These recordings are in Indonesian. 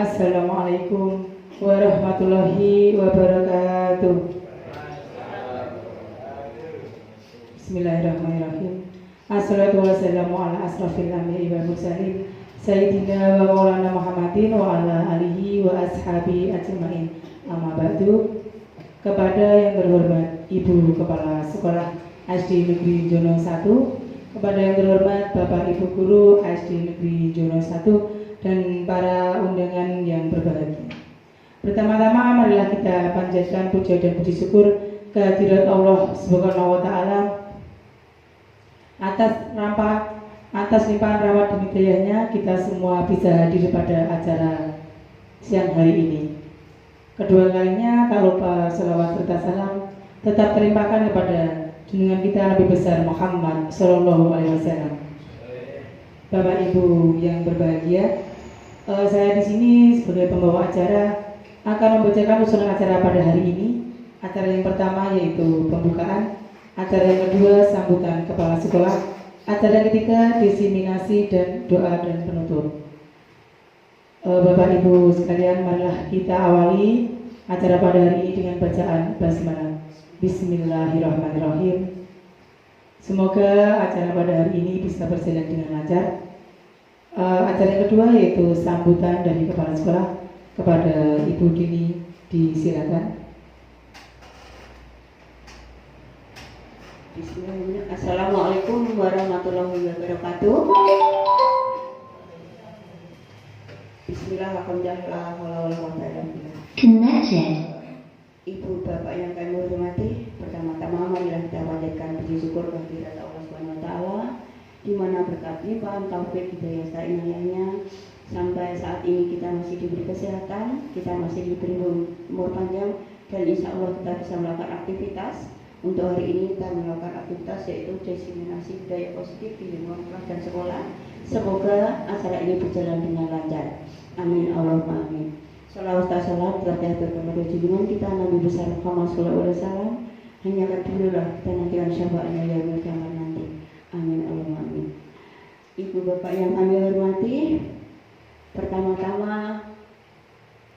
Assalamualaikum warahmatullahi wabarakatuh. Bismillahirrahmanirrahim. Assalatu wassalamu ala asrafil anbiya'i wal mursalin Sayyidina wa maulana Muhammadin wa ala alihi wa ashabi ajma'in. Amma ba'du. Kepada yang terhormat Ibu Kepala Sekolah SD Negeri Jono 1, kepada yang terhormat Bapak Ibu Guru SD Negeri Jono 1 dan para undangan yang berbahagia. Pertama-tama marilah kita panjatkan puja dan puji syukur kehadirat Allah Subhanahu wa taala atas limpahan rahmat dan hidayahnya kita semua bisa hadir pada acara siang hari ini. Kedua kalinya tak lupa selawat serta salam tetap terimpakan kepada junjungan kita Nabi besar Muhammad Sallallahu Alaihi Wasallam. Bapak Ibu yang berbahagia, saya di sini sebagai pembawa acara akan membacakan usulan acara pada hari ini. Acara yang pertama yaitu pembukaan, acara yang kedua sambutan kepala sekolah, acara yang ketiga diseminasi dan doa dan penutup. Bapak Ibu sekalian, marilah kita awali acara pada hari ini dengan bacaan basmalah. Bismillahirrahmanirrahim. Semoga acara pada hari ini bisa berjalan dengan lancar. Acara yang kedua yaitu sambutan dari kepala sekolah. Kepada Ibu Dini disilakan. Bismillahirrahmanirrahim. Assalamualaikum warahmatullahi wabarakatuh. Bismillahirrahmanirrahim. Ibu Bapak yang kami hormati, pertama-tama marilah kita panjatkan puji syukur kehadirat Allah Subhanahu wa taala, di mana berkat limpahan taufik hidayah inayahnya sampai saat ini kita masih diberi kesehatan, kita masih diberi umur panjang, dan insya Allah kita bisa melakukan aktivitas. Untuk hari ini kita melakukan aktivitas yaitu diseminasi budaya positif di lingkungan kelas dan sekolah. Semoga acara ini berjalan dengan lancar. Amin Allahumma amin. Salawat salam telah kepada junjungan kita Nabi besar Muhammad Sallallahu Alaihi Wasallam. Hanya dululah kita nantikan syafaatnya yaumil kiamat nanti. Amin Allahumma amin. Ibu Bapak yang kami hormati, pertama-tama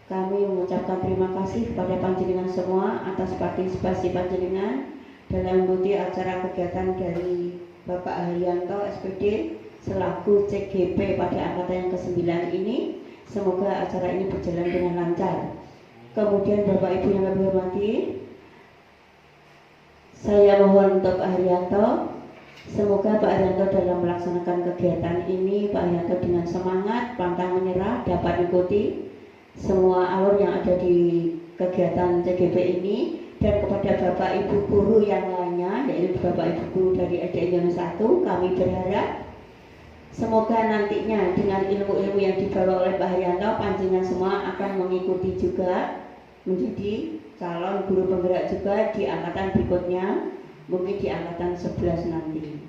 kami mengucapkan terima kasih kepada panjenengan semua atas partisipasi panjenengan dalam mengikuti acara kegiatan dari Bapak Haryanto SPD selaku CGP pada angkatan yang ke-9 ini. Semoga acara ini berjalan dengan lancar. Kemudian Bapak Ibu yang kami hormati, saya mohon untuk Pak Haryanto, semoga Pak Haryanto dalam melaksanakan kegiatan ini, Pak Haryanto dengan semangat, pantang menyerah, dapat ikuti semua alur yang ada di kegiatan CGP ini. Dan kepada Bapak Ibu Guru yang lainnya, yaitu Bapak Ibu Guru dari SD Jono 1, kami berharap semoga nantinya dengan ilmu-ilmu yang dibawa oleh Pak Haryanto, panjenengan semua akan mengikuti juga menjadi calon guru penggerak juga di angkatan berikutnya, mungkin di angkatan 11 nanti.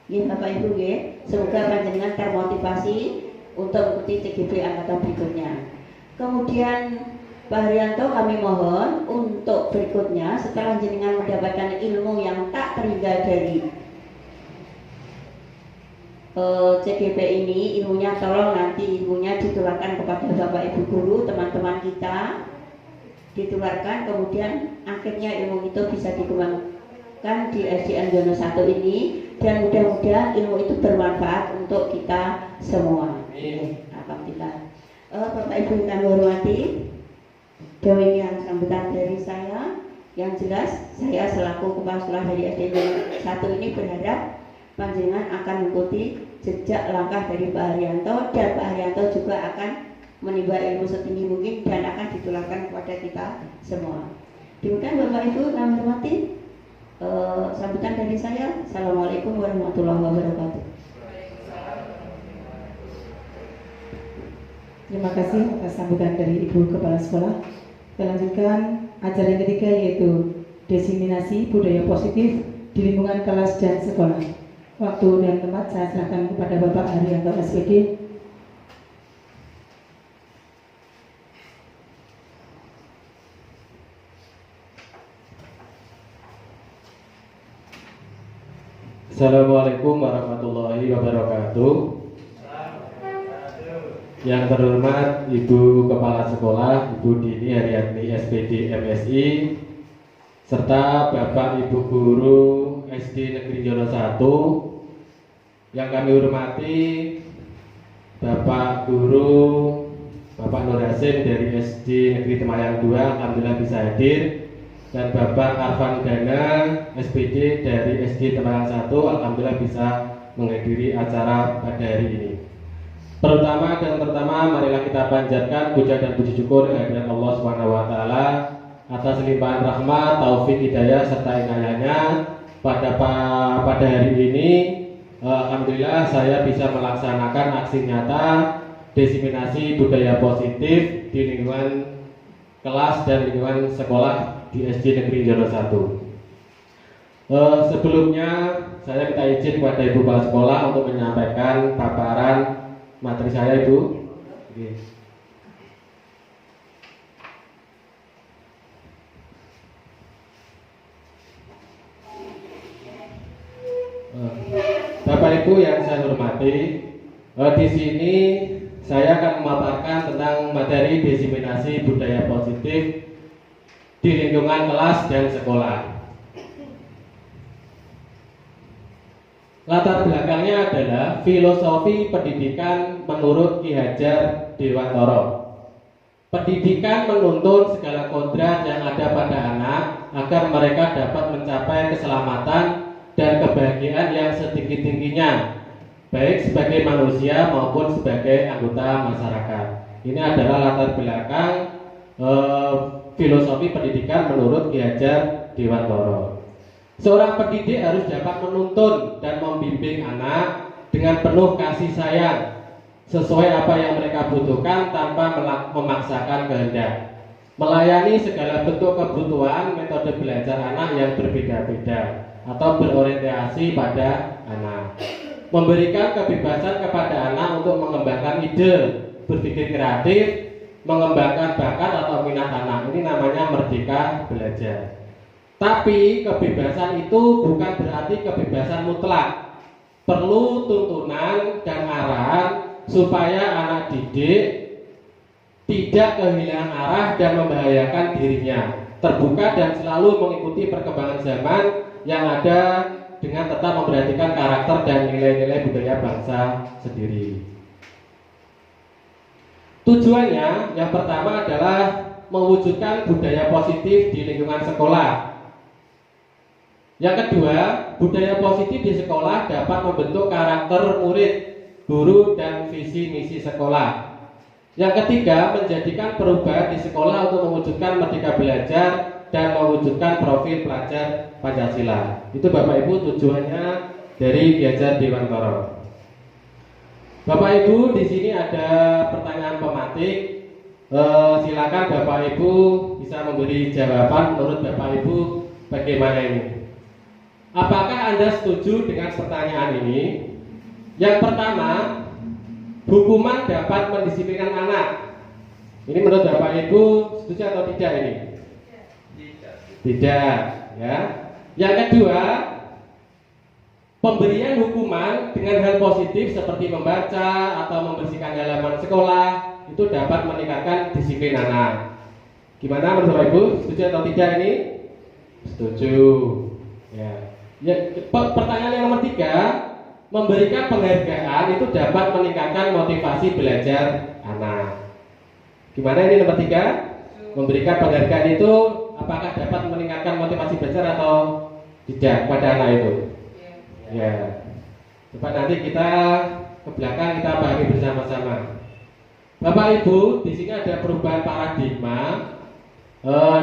Ya Bapak Ibu ya, semoga panjenengan termotivasi untuk mengikuti CGP angkatan berikutnya. Kemudian Pak Haryanto kami mohon untuk berikutnya setelah jenengan mendapatkan ilmu yang tak terhingga dari CGP ini, ilmunya tolong nanti ilmunya ditularkan kepada Bapak Ibu Guru, teman-teman kita ditularkan, kemudian akhirnya ilmu itu bisa dikembangkan di SDN Jono 1 ini, dan mudah-mudahan ilmu itu bermanfaat untuk kita semua. Alhamdulillah. Bapak Ibu yang kami hormati, demikian sambutan dari saya. Yang jelas saya selaku kepala sekolah dari SD Jono 1 ini berharap panjenengan akan mengikuti jejak langkah dari Pak Haryanto, dan Pak Haryanto juga akan menimba ilmu setinggi mungkin dan akan ditularkan kepada kita semua. Demikian Bapak Ibu yang hormati, sambutan dari saya. Assalamualaikum warahmatullahi wabarakatuh. Terima kasih atas sambutan dari Ibu Kepala Sekolah. Kita lanjutkan acara yang ketiga yaitu diseminasi budaya positif di lingkungan kelas dan sekolah. Waktu dan tempat saya serahkan kepada Bapak Haryanto SPD. Assalamualaikum warahmatullahi wabarakatuh. Yang terhormat Ibu Kepala Sekolah, Ibu Dini Haryani SPD MSI, serta Bapak Ibu Guru SD Negeri Jono 1. Yang kami hormati Bapak Guru Bapak Nur Hasim dari SD Negeri Temayang 2, alhamdulillah bisa hadir. Dan Bapak Arfan Gana SPD dari SD Temayang 1, alhamdulillah bisa menghadiri acara pada hari ini. Pertama dan pertama, marilah kita panjatkan puja dan puji syukur kehadirat Allah SWT atas limpahan rahmat, taufik, hidayah serta inayahnya pada hari ini. Alhamdulillah saya bisa melaksanakan aksi nyata diseminasi budaya positif di lingkungan kelas dan lingkungan sekolah di SD Negeri Jono 1. Sebelumnya saya minta izin kepada Ibu Kepala Sekolah untuk menyampaikan paparan materi saya, Ibu. Bapak Ibu yang saya hormati, di sini saya akan memaparkan tentang materi diseminasi budaya positif di lingkungan kelas dan sekolah. Latar belakangnya adalah filosofi pendidikan menurut Ki Hajar Dewantara. Pendidikan menuntun segala kodrat yang ada pada anak agar mereka dapat mencapai keselamatan dan kebahagiaan yang setinggi-tingginya, baik sebagai manusia maupun sebagai anggota masyarakat. Ini adalah latar belakang filosofi pendidikan menurut Ki Hajar Dewantara. Seorang pendidik harus dapat menuntun dan membimbing anak dengan penuh kasih sayang sesuai apa yang mereka butuhkan tanpa memaksakan kehendak, melayani segala bentuk kebutuhan metode belajar anak yang berbeda-beda atau berorientasi pada anak, memberikan kebebasan kepada anak untuk mengembangkan ide, berpikir kreatif, mengembangkan bakat atau minat anak. Ini namanya merdeka belajar. Tapi kebebasan itu bukan berarti kebebasan mutlak. Perlu tuntunan dan arahan supaya anak didik tidak kehilangan arah dan membahayakan dirinya, terbuka dan selalu mengikuti perkembangan zaman yang ada dengan tetap memperhatikan karakter dan nilai-nilai budaya bangsa sendiri. Tujuannya yang pertama adalah mewujudkan budaya positif di lingkungan sekolah. Yang kedua, budaya positif di sekolah dapat membentuk karakter murid, guru, dan visi misi sekolah. Yang ketiga, menjadikan perubahan di sekolah untuk mewujudkan merdeka belajar dan mewujudkan profil pelajar Pancasila. Itu Bapak Ibu tujuannya dari Ki Hajar Dewantara. Bapak Ibu, di sini ada pertanyaan pematik. Silakan Bapak Ibu bisa memberi jawaban menurut Bapak Ibu bagaimana ini. Apakah Anda setuju dengan pertanyaan ini? Yang pertama, hukuman dapat mendisiplinkan anak. Ini menurut Bapak Ibu setuju atau tidak ini? Tidak, ya. Yang kedua, pemberian hukuman dengan hal positif seperti membaca atau membersihkan halaman sekolah itu dapat meningkatkan disiplin anak. Gimana menurut Bapak Ibu? Setuju atau tidak ini? Setuju. Ya, pertanyaan yang nomor 3, memberikan penghargaan itu dapat meningkatkan motivasi belajar anak. Gimana ini nomor 3? Memberikan penghargaan itu apakah dapat meningkatkan motivasi belajar atau tidak pada anak itu? Ya. Coba nanti kita ke belakang kita pahami bersama-sama. Bapak Ibu, di sini ada perubahan paradigma.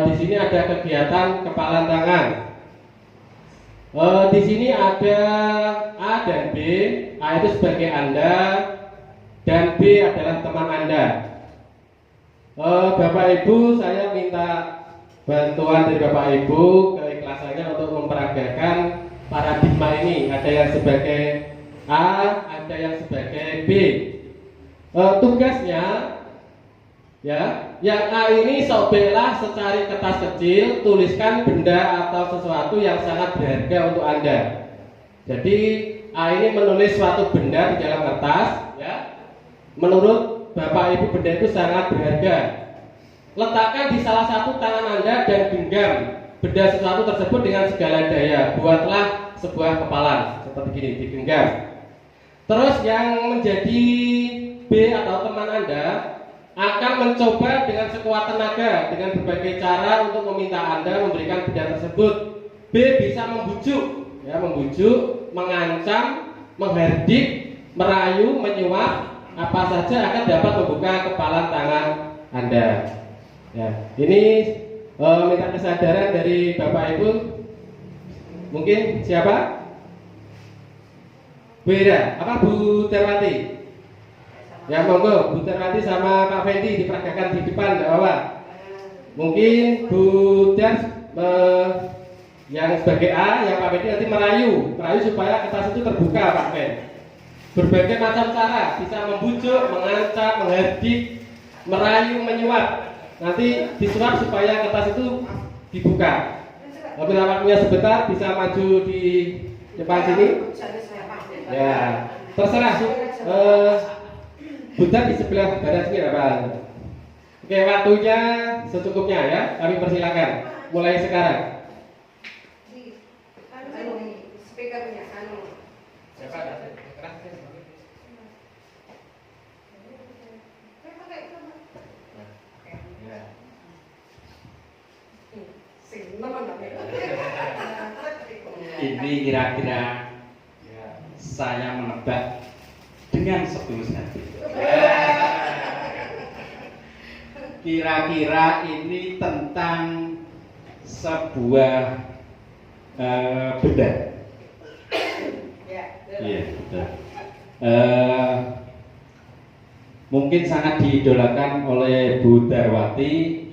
Di sini ada kegiatan kepalan tangan. Di sini ada A dan B. A itu sebagai Anda dan B adalah teman Anda. Bapak Ibu, saya minta bantuan dari Bapak Ibu keikhlasannya untuk memperagakan paradigma ini. Ada yang sebagai A, ada yang sebagai B. Tugasnya, ya, yang A ini sobeklah secari kertas kecil, tuliskan benda atau sesuatu yang sangat berharga untuk Anda. Jadi A ini menulis suatu benda di dalam kertas, ya. Menurut Bapak Ibu benda itu sangat berharga. Letakkan di salah satu tangan Anda dan genggam benda sesuatu tersebut dengan segala daya. Buatlah sebuah kepalan seperti gini, digenggam. Terus yang menjadi B atau teman Anda akan mencoba dengan sekuat tenaga dengan berbagai cara untuk meminta Anda memberikan benda tersebut. B bisa membujuk, ya, membujuk, mengancam, menghardik, merayu, menyuap, apa saja akan dapat membuka kepalan tangan Anda. Ya, ini minta kesadaran dari Bapak Ibu. Mungkin siapa? Bu Ira, apa Bu Terwati? Ya monggo, Bu Terwati sama Pak Fendi diperagakan di depan, tidak apa-apa. Mungkin Bu Dar yang sebagai A, yang Pak Fendi nanti merayu supaya kertas itu terbuka, Pak Fendi. Berbagai macam cara, bisa membujuk, mengancam, menghardik, merayu, menyuap. Nanti disuap supaya kertas itu dibuka. Mobil waktunya sebentar, bisa maju di depan sini. Ya, terserah. Budak di sebelah badan sini, Pak. Oke, waktunya secukupnya ya. Kami persilakan. Mulai sekarang. Speakernya, Siapa ada? Ini kira-kira saya menebak dengan setulus hati. Kira-kira ini tentang sebuah benda. Iya, betul. Mungkin sangat diidolakan oleh Bu Darwati.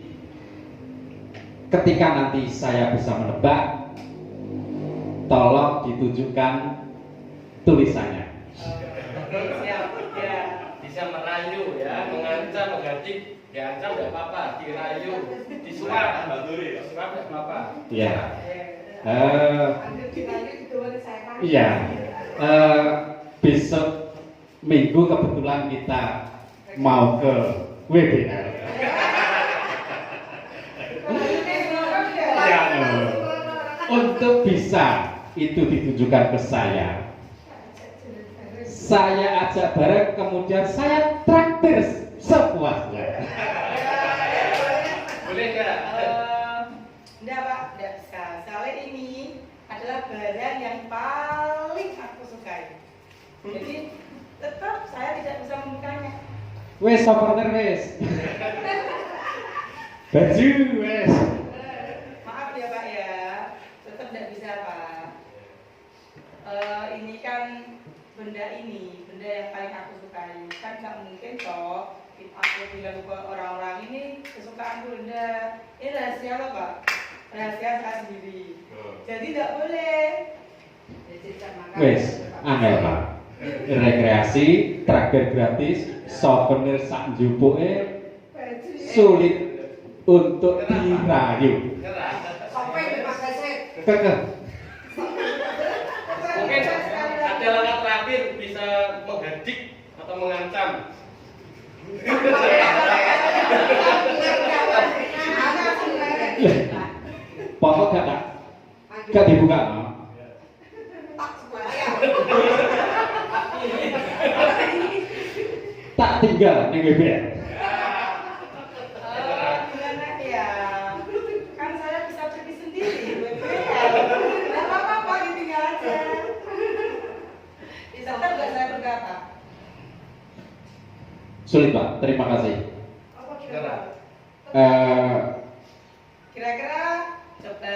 Ketika nanti saya bisa menebak, tolong ditunjukkan tulisannya. Siap, ya. Bisa merayu ya, mengancam, menghardik, diancam tidak apa-apa, dirayu, disuap, disuap tidak apa-apa. Iya. Iya. Besok Minggu kebetulan kita mau ke webinar. Ya, untuk bisa itu ditunjukkan ke saya ajak bareng, kemudian saya traktir sepuasnya. Boleh nggak? Enggak Pak, enggak bisa. Soalnya ini adalah barang yang paling aku sukai. Jadi tetap saya tidak bisa membukanya. Wes, supporter wes. Baju wes. Maaf ya Pak ya, tetap tidak bisa Pak. Ini kan benda yang paling aku sukai. Kan nggak mungkin toh aku bilang ke orang-orang ini kesukaanku benda. Ini rahasia loh Pak, rahasia saya sendiri. Jadi nggak boleh. Wes, angel Pak. Rekreasi, traktir gratis, souvenir sak jupuke sulit untuk dirayu. Sampai dipakai set. Kekeh. Mungkin ada langkah terakhir bisa menghardik atau mengancam. Pokok gak dibuka. Tak tinggal ning BBM. Gimana ya? Kan saya bisa pergi sendiri, nggak apa-apa, ditinggal aja. Tetap nggak saya berkata. Sulit Pak, terima kasih. Apa kira-kira? Kira-kira coba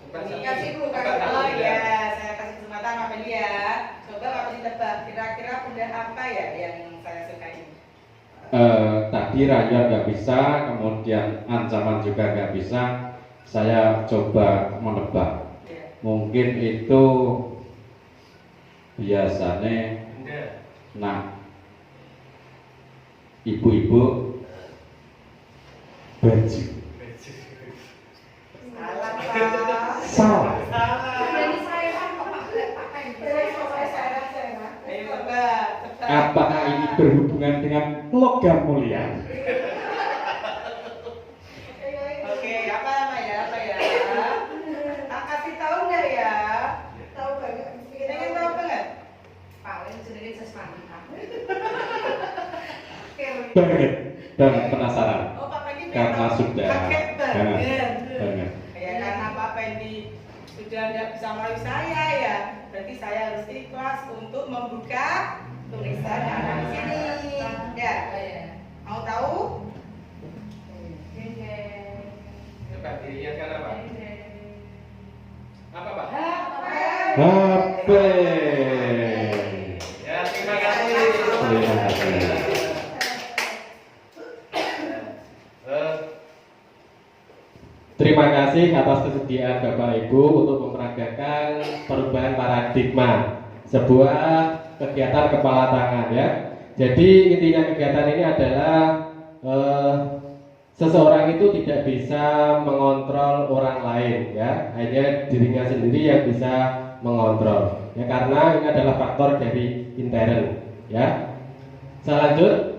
Kasih dulu Kak. oh iya, saya kasih kesempatan Pak Fendi ya. Coba Pak Fendi tebak kira-kira benda apa ya yang saya sukai. Tadi rayuan nggak bisa, kemudian ancaman juga nggak bisa. Saya coba menebak. Ya. Mungkin itu biasanya, nah, ibu-ibu baju. Salah Pak. Salah. Salah. Ini saya kan Pak. Ayo coba tebak. Apakah ini berhubungan dengan logam mulia? Oke, apa ya? Tak kasih tahu nggak ya? Tahu nggak? Pengen tahu nggak? Paling sedikit sesuatu. Banget dan penasaran Oh, Papa ini karena sudah kaget banget. banget. Ya karena Papa ini sudah tidak bisa melalui saya ya, berarti saya harus ikhlas untuk membuka tulisan yang ada di sini. Ya, mau tahu? Coba dilihatkan apa? Apa Pak? HP. Ya, terima kasih. Terima kasih. Terima kasih atas kesediaan Bapak Ibu untuk memperagakan perubahan paradigma, sebuah kegiatan kepala tangan ya. Jadi intinya kegiatan ini adalah seseorang itu tidak bisa mengontrol orang lain ya, hanya dirinya sendiri yang bisa mengontrol ya, karena ini adalah faktor dari intern ya. Saya lanjut.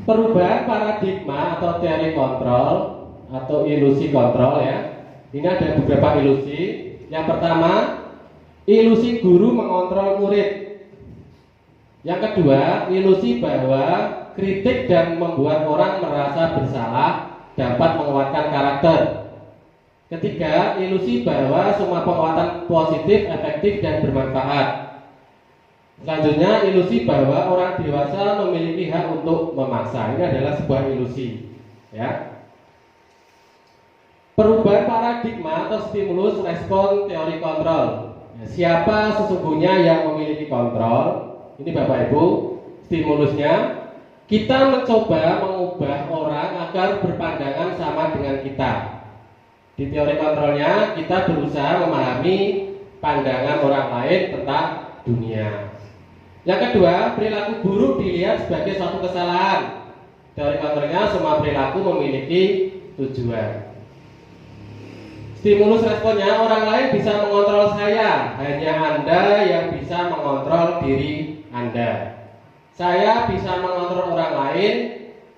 Perubahan paradigma atau teori kontrol atau ilusi kontrol ya. Ini ada beberapa ilusi. Yang pertama, ilusi guru mengontrol murid. Yang kedua, ilusi bahwa kritik dan membuat orang merasa bersalah dapat menguatkan karakter. Ketiga, ilusi bahwa semua penguatan positif, efektif dan bermanfaat. Selanjutnya, ilusi bahwa orang dewasa memiliki hak untuk memaksa. Ini adalah sebuah ilusi ya. Perubahan paradigma atau stimulus respon teori kontrol. Siapa sesungguhnya yang memiliki kontrol? Ini Bapak Ibu, stimulusnya kita mencoba mengubah orang agar berpandangan sama dengan kita. Di teori kontrolnya kita berusaha memahami pandangan orang lain tentang dunia. Yang kedua, perilaku buruk dilihat sebagai suatu kesalahan. Teori kontrolnya semua perilaku memiliki tujuan. Stimulus responnya, orang lain bisa mengontrol saya, hanya Anda yang bisa mengontrol diri Anda. Saya bisa mengontrol orang lain,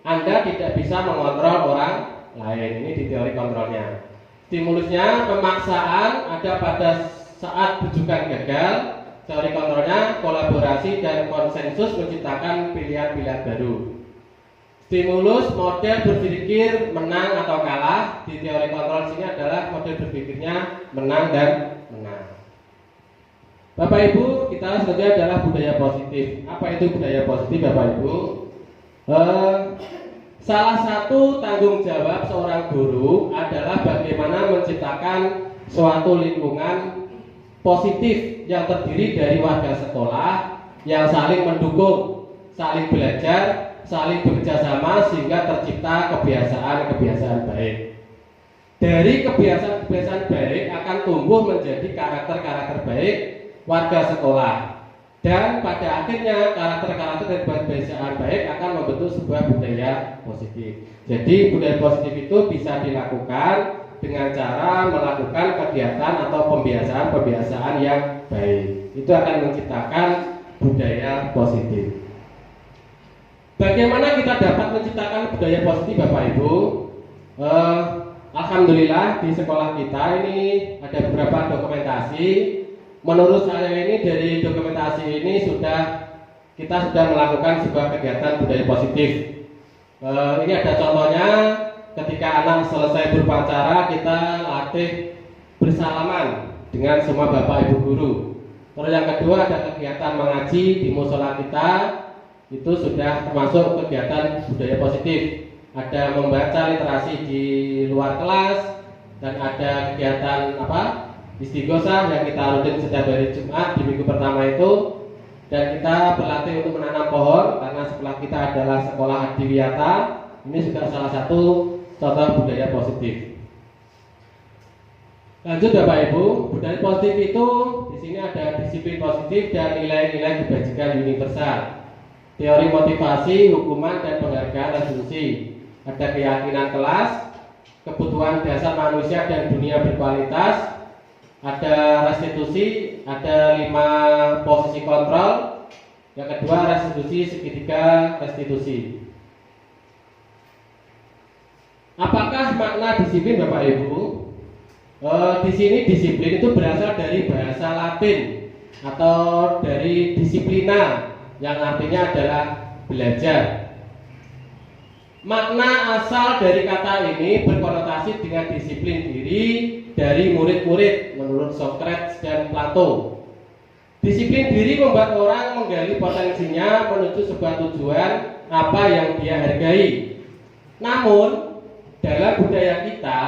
Anda tidak bisa mengontrol orang lain. Ini di teori kontrolnya. Stimulusnya, pemaksaan ada pada saat bujukan gagal. Teori kontrolnya, kolaborasi dan konsensus menciptakan pilihan-pilihan baru. Stimulus model berpikir menang atau kalah. Di teori kontrol sini adalah model berpikirnya menang dan menang. Bapak Ibu, kita selanjutnya adalah budaya positif. Apa itu budaya positif Bapak Ibu? Salah satu tanggung jawab seorang guru adalah bagaimana menciptakan suatu lingkungan positif yang terdiri dari warga sekolah yang saling mendukung, saling belajar, saling bekerja sama sehingga tercipta kebiasaan-kebiasaan baik. Dari kebiasaan-kebiasaan baik akan tumbuh menjadi karakter-karakter baik warga sekolah. Dan pada akhirnya karakter-karakter dan kebiasaan baik akan membentuk sebuah budaya positif. Jadi budaya positif itu bisa dilakukan dengan cara melakukan kegiatan atau pembiasaan-pembiasaan yang baik. Itu akan menciptakan budaya positif. Bagaimana kita dapat menciptakan budaya positif Bapak Ibu? Alhamdulillah di sekolah kita ini ada beberapa dokumentasi. Menurut saya ini dari dokumentasi ini kita sudah melakukan sebuah kegiatan budaya positif. Ini ada contohnya. Ketika anak selesai berpacara, kita latih bersalaman dengan semua bapak ibu guru. Terus yang kedua ada kegiatan mengaji di musola kita, itu sudah termasuk kegiatan budaya positif. Ada membaca literasi di luar kelas dan ada kegiatan istighosah yang kita rutin setiap hari Jumat di minggu pertama itu. Dan kita berlatih untuk menanam pohon karena sekolah kita adalah sekolah adiwiyata. Ini juga salah satu contoh budaya positif. Lanjut Bapak Ibu, budaya positif itu di sini ada disiplin positif dan nilai-nilai kebajikan universal. Teori motivasi, hukuman dan penghargaan resolusi. Ada keyakinan kelas, kebutuhan dasar manusia dan dunia berkualitas. Ada restitusi, ada 5 posisi kontrol, Yang kedua restitusi, segitiga restitusi. Apakah makna disiplin Bapak Ibu? Di sini disiplin itu berasal dari bahasa Latin atau dari disiplina yang artinya adalah belajar. Makna asal dari kata ini berkonotasi dengan disiplin diri dari murid-murid menurut Socrates dan Plato. Disiplin diri membuat orang menggali potensinya menuju sebuah tujuan apa yang dia hargai. Namun dalam budaya kita,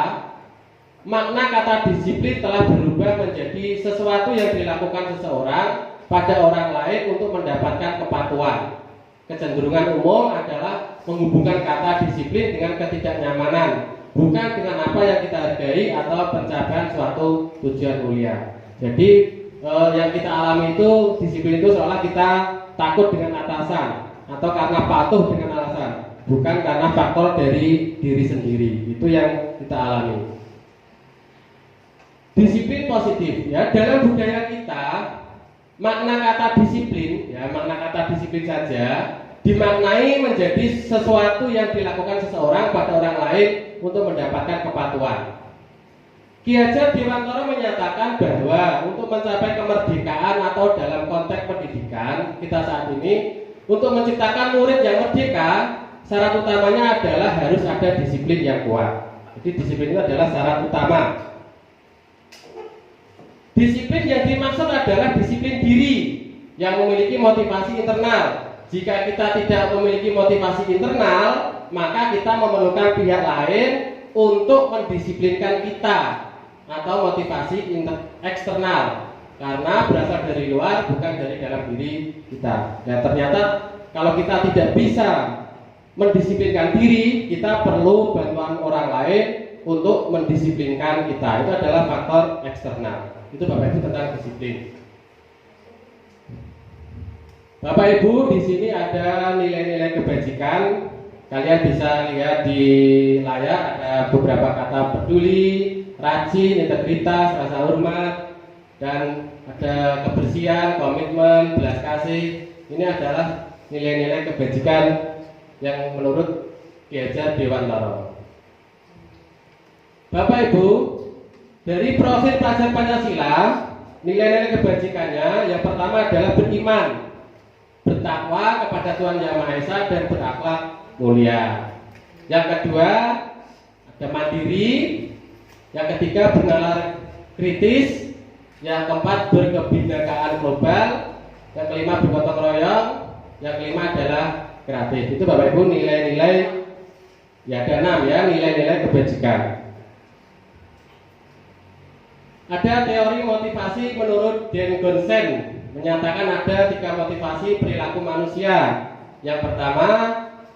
makna kata disiplin telah berubah menjadi sesuatu yang dilakukan seseorang pada orang lain untuk mendapatkan kepatuhan. Kecenderungan umum adalah menghubungkan kata disiplin dengan ketidaknyamanan, bukan dengan apa yang kita hargai atau pencapaian suatu tujuan mulia. Jadi yang kita alami itu disiplin itu seolah kita takut dengan atasan atau karena patuh dengan alasan, bukan karena faktor dari diri sendiri. Itu yang kita alami. Disiplin positif, ya, dalam budaya kita makna kata disiplin, ya, makna kata disiplin saja dimaknai menjadi sesuatu yang dilakukan seseorang pada orang lain untuk mendapatkan kepatuhan. Ki Hajar Dewantara menyatakan bahwa untuk mencapai kemerdekaan atau dalam konteks pendidikan kita saat ini, untuk menciptakan murid yang merdeka, syarat utamanya adalah harus ada disiplin yang kuat. Jadi disiplin itu adalah syarat utama. Disiplin yang dimaksud adalah disiplin diri yang memiliki motivasi internal. Jika kita tidak memiliki motivasi internal, maka kita memerlukan pihak lain untuk mendisiplinkan kita atau motivasi eksternal, karena berasal dari luar bukan dari dalam diri kita. Dan ternyata kalau kita tidak bisa mendisiplinkan diri, kita perlu bantuan orang lain untuk mendisiplinkan kita. Itu adalah faktor eksternal. Itu Bapak Ibu tentang disiplin. Bapak Ibu, di sini ada nilai-nilai kebajikan. Kalian bisa lihat di layar ada beberapa kata peduli, rajin, integritas, rasa hormat, dan ada kebersihan, komitmen, belas kasih. Ini adalah nilai-nilai kebajikan yang menurut Ki Hajar Dewantara. Bapak Ibu, dari profil pelajar Pancasila, nilai-nilai kebajikannya yang pertama adalah beriman, bertakwa kepada Tuhan Yang Maha Esa, dan berakhlak mulia. Yang kedua ada mandiri, yang ketiga bernalar kritis, yang keempat berkebinekaan global, yang kelima bergotong royong, yang kelima adalah kreatif. Itu Bapak Ibu nilai-nilai, ya ada 6 ya, nilai-nilai kebajikan. Ada teori motivasi menurut Dan Gonsen, menyatakan ada 3 motivasi perilaku manusia. Yang pertama,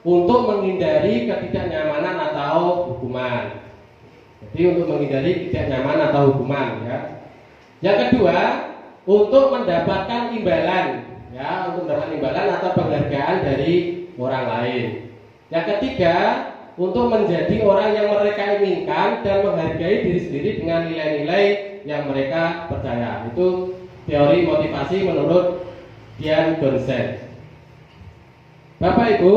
untuk menghindari ketidaknyamanan atau hukuman. Jadi untuk menghindari ketidaknyamanan atau hukuman, ya. Yang kedua, untuk mendapatkan imbalan, ya, untuk mendapatkan imbalan atau penghargaan dari orang lain. Yang ketiga, untuk menjadi orang yang mereka inginkan dan menghargai diri sendiri dengan nilai-nilai yang mereka percaya. Itu teori motivasi menurut Dan Gonsen. Bapak Ibu,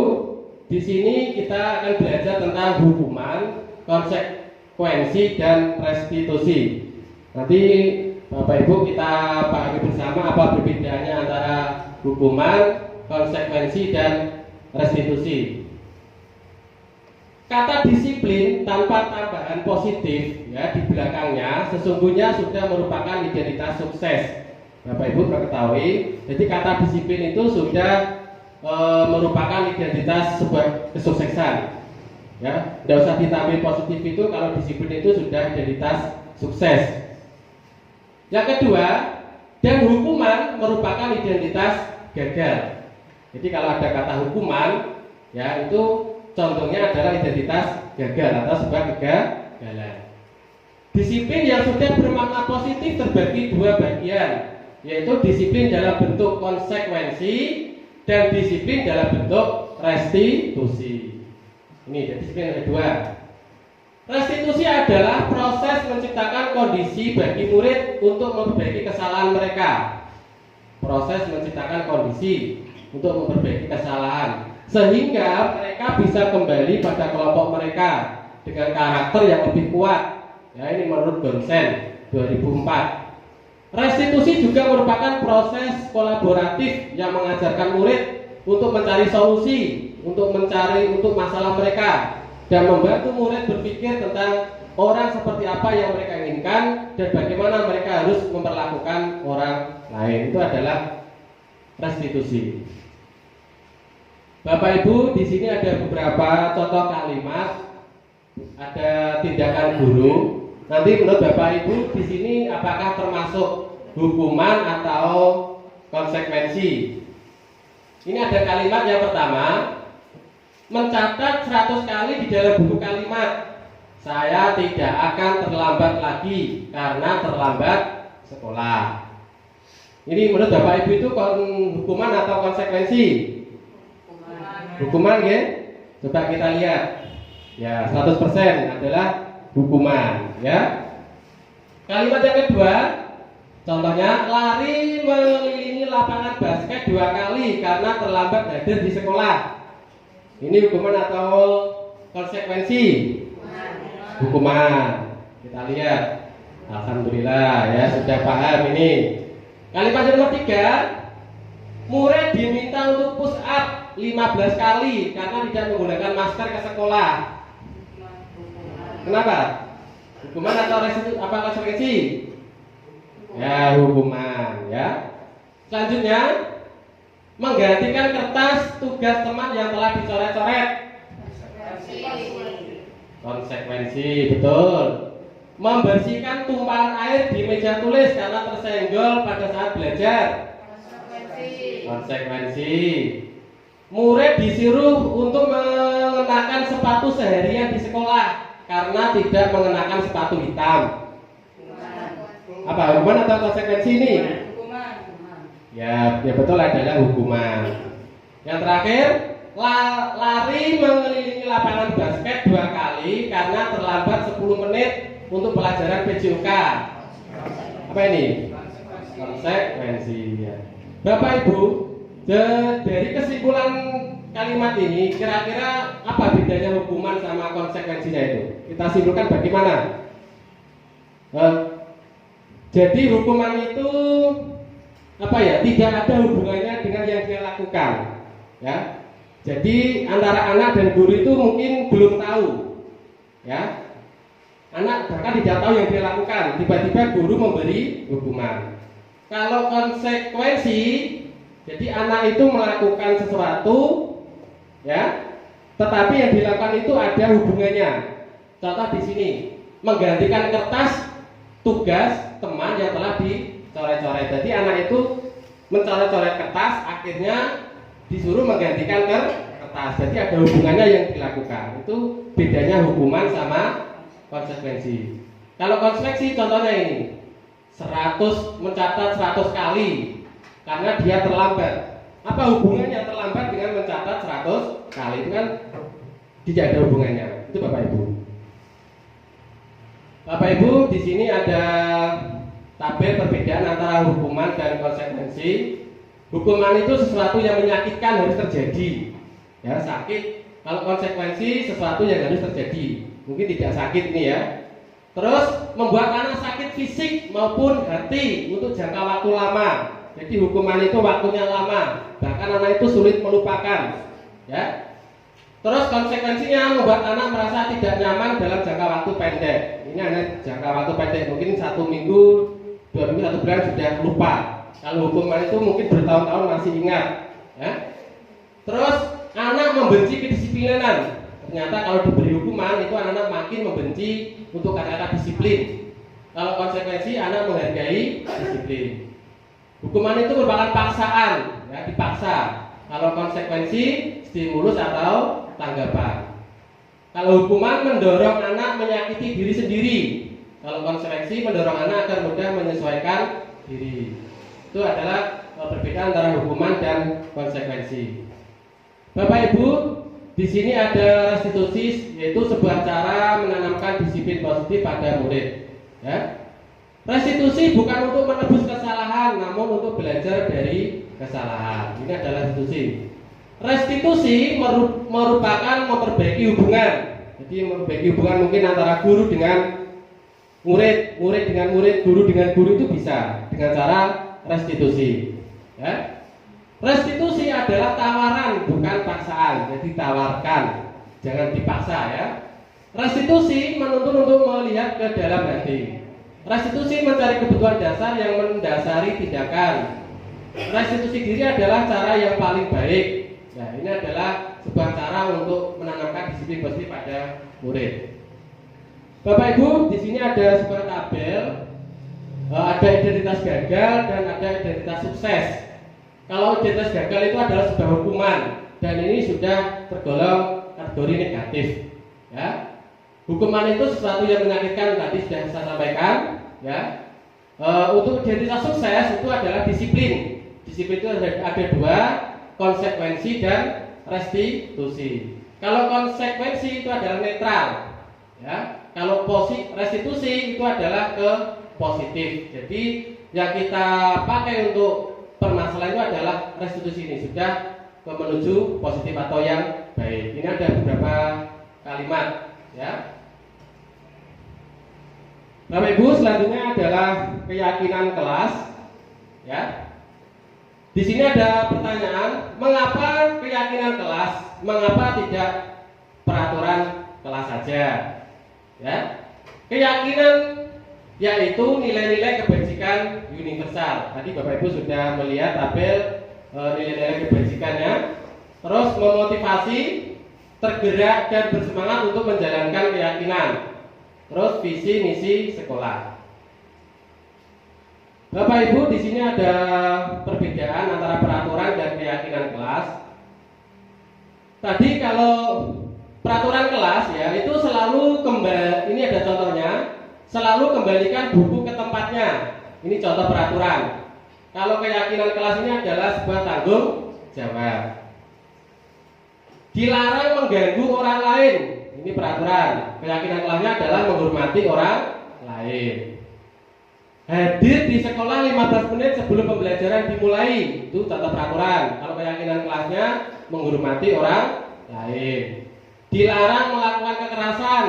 di sini kita akan belajar tentang hukuman, konsekuensi, dan restitusi. Nanti Bapak Ibu kita pahami bersama apa perbedaannya antara hukuman, konsekuensi, dan restitusi. Kata disiplin tanpa tambahan positif, ya, di belakangnya sesungguhnya sudah merupakan identitas sukses. Bapak Ibu perlu ketahui, jadi kata disiplin itu sudah merupakan identitas sebuah kesuksesan. Ya, tidak usah ditambah positif itu kalau disiplin itu sudah identitas sukses. Yang kedua, dan hukuman merupakan identitas gagal. Jadi kalau ada kata hukuman, ya itu contohnya adalah identitas gagal atau sebuah kegagalan. Disiplin yang sudah bermakna positif terbagi 2 bagian, yaitu disiplin dalam bentuk konsekuensi dan disiplin dalam bentuk restitusi. Ini disiplin yang kedua. Restitusi adalah proses menciptakan kondisi bagi murid untuk memperbaiki kesalahan mereka. Proses menciptakan kondisi untuk memperbaiki kesalahan sehingga mereka bisa kembali pada kelompok mereka dengan karakter yang lebih kuat. Ya, ini menurut Gonsen 2004. Restitusi juga merupakan proses kolaboratif yang mengajarkan murid untuk mencari solusi, untuk masalah mereka dan membantu murid berpikir tentang orang seperti apa yang mereka inginkan dan bagaimana mereka harus memperlakukan orang lain. Itu adalah restitusi. Bapak Ibu, di sini ada beberapa contoh kalimat, ada tindakan guru. Nanti menurut Bapak Ibu di sini apakah termasuk hukuman atau konsekuensi? Ini ada kalimat yang pertama, mencatat 100 kali di dalam buku kalimat, saya tidak akan terlambat lagi karena terlambat sekolah. Ini menurut Bapak Ibu itu hukuman atau konsekuensi? Hukuman ya? Coba kita lihat. Ya, 100% adalah hukuman, ya. Kalimat yang kedua, contohnya lari mengelilingi lapangan basket 2 kali karena terlambat hadir di sekolah. Ini hukuman atau konsekuensi? Hukuman. Kita lihat. Alhamdulillah ya, sudah paham ini. Kalimat yang nomor 3, murid diminta untuk push up 15 kali karena tidak menggunakan masker ke sekolah. Kenapa? Hukuman atau apa konsekuensi? Ya, hukuman ya. Selanjutnya, menggantikan kertas tugas teman yang telah dicoret-coret. Konsekuensi, betul. Membersihkan tumpahan air di meja tulis karena tersenggol pada saat belajar. Konsekuensi. Murid disuruh untuk mengenakan sepatu seharian di sekolah karena tidak mengenakan sepatu hitam. Apa hukuman atau konsekuensi ini? Ya betul adalah hukuman. Yang terakhir, lari mengelilingi lapangan basket 2 kali karena terlambat 10 menit untuk pelajaran PJOK. Apa ini? Konsekuensi ya. Bapak Ibu, dari kesimpulan kalimat ini kira-kira apa bedanya hukuman sama konsekuensinya itu? Kita simpulkan bagaimana? Jadi hukuman itu apa ya? Tidak ada hubungannya dengan yang dia lakukan, ya. Jadi antara anak dan guru itu mungkin belum tahu, ya. Anak bahkan tidak tahu yang dia lakukan. Tiba-tiba guru memberi hukuman. Kalau konsekuensi, jadi anak itu melakukan sesuatu, ya, tetapi yang dilakukan itu ada hubungannya. Contoh di sini, menggantikan kertas tugas teman yang telah dicoret-coret. Jadi anak itu mencoret-coret kertas, akhirnya disuruh menggantikan kertas. Jadi ada hubungannya yang dilakukan. Itu bedanya hukuman sama konsekuensi. Kalau konsekuensi contohnya ini, mencatat 100 kali karena dia terlambat. Apa hubungannya terlambat dengan mencatat 100 kali? Itu kan tidak ada hubungannya. Itu Bapak Ibu. Bapak Ibu, di sini ada tabel perbedaan antara hukuman dan konsekuensi. Hukuman itu sesuatu yang menyakitkan harus terjadi, ya, sakit. Kalau konsekuensi sesuatu yang harus terjadi, mungkin tidak sakit ini ya. Terus membuat anak sakit fisik maupun hati untuk jangka waktu lama. Jadi hukuman itu waktunya lama, bahkan anak itu sulit melupakan, ya. Terus konsekuensinya membuat anak merasa tidak nyaman dalam jangka waktu pendek. Ini hanya jangka waktu pendek, mungkin 1 minggu, 2 minggu, 1 bulan sudah lupa. Kalau hukuman itu mungkin bertahun-tahun masih ingat, ya. Terus anak membenci kedisiplinan. Ternyata kalau diberi hukuman itu anak makin membenci untuk kata-kata disiplin. Kalau konsekuensi anak menghargai disiplin. Hukuman itu merupakan paksaan, ya, dipaksa. Kalau konsekuensi stimulus atau tanggapan. Kalau hukuman mendorong anak menyakiti diri sendiri. Kalau konsekuensi mendorong anak agar mudah menyesuaikan diri. Itu adalah perbedaan antara hukuman dan konsekuensi. Bapak Ibu, di sini ada restitusi, yaitu sebuah cara menanamkan disiplin positif pada murid. Ya. Restitusi bukan untuk menebus kesalahan, namun untuk belajar dari kesalahan. Ini adalah restitusi. Restitusi merupakan memperbaiki hubungan. Jadi memperbaiki hubungan mungkin antara guru dengan murid, murid dengan murid, guru dengan guru itu bisa dengan cara restitusi. Ya. Restitusi adalah tawaran, bukan paksaan. Jadi tawarkan, jangan dipaksa ya. Restitusi menuntun untuk melihat ke dalam hati. Restitusi mencari kebutuhan dasar yang mendasari tindakan. Restitusi diri adalah cara yang paling baik. Nah, ini adalah sebuah cara untuk menanamkan disiplin bersih pada murid. Bapak Ibu, di sini ada sebuah tabel, ada identitas gagal dan ada identitas sukses. Kalau identitas gagal itu adalah sebuah hukuman dan ini sudah tergolong kategori negatif. Ya, hukuman itu sesuatu yang menyakitkan, tadi sudah saya sampaikan. Ya, untuk identitas sukses itu adalah disiplin. Disiplin itu ada dua, konsekuensi dan restitusi. Kalau konsekuensi itu adalah netral, ya. Kalau restitusi itu adalah ke positif. Jadi yang kita pakai untuk permasalahan itu adalah restitusi ini sudah menuju positif atau yang baik. Ini ada beberapa kalimat, ya. Bapak Ibu, selanjutnya adalah keyakinan kelas, ya. Di sini ada pertanyaan, mengapa keyakinan kelas, mengapa tidak peraturan kelas saja? Ya, keyakinan yaitu nilai-nilai kebajikan universal. Tadi Bapak Ibu sudah melihat tabel nilai-nilai kebajikannya. Terus memotivasi, tergerak dan bersemangat untuk menjalankan keyakinan. Terus visi misi sekolah. Bapak Ibu, di sini ada perbedaan antara peraturan dan keyakinan kelas. Tadi kalau peraturan kelas ya itu selalu kembali, ini ada contohnya, selalu kembalikan buku ke tempatnya. Ini contoh peraturan. Kalau keyakinan kelas ini adalah sebuah tanggung jawab. Dilarang mengganggu orang lain. Ini peraturan. Keyakinan kelasnya adalah menghormati orang lain. Hadir di sekolah 15 menit sebelum pembelajaran dimulai. Itu contoh peraturan. Kalau keyakinan kelasnya menghormati orang lain. Dilarang melakukan kekerasan.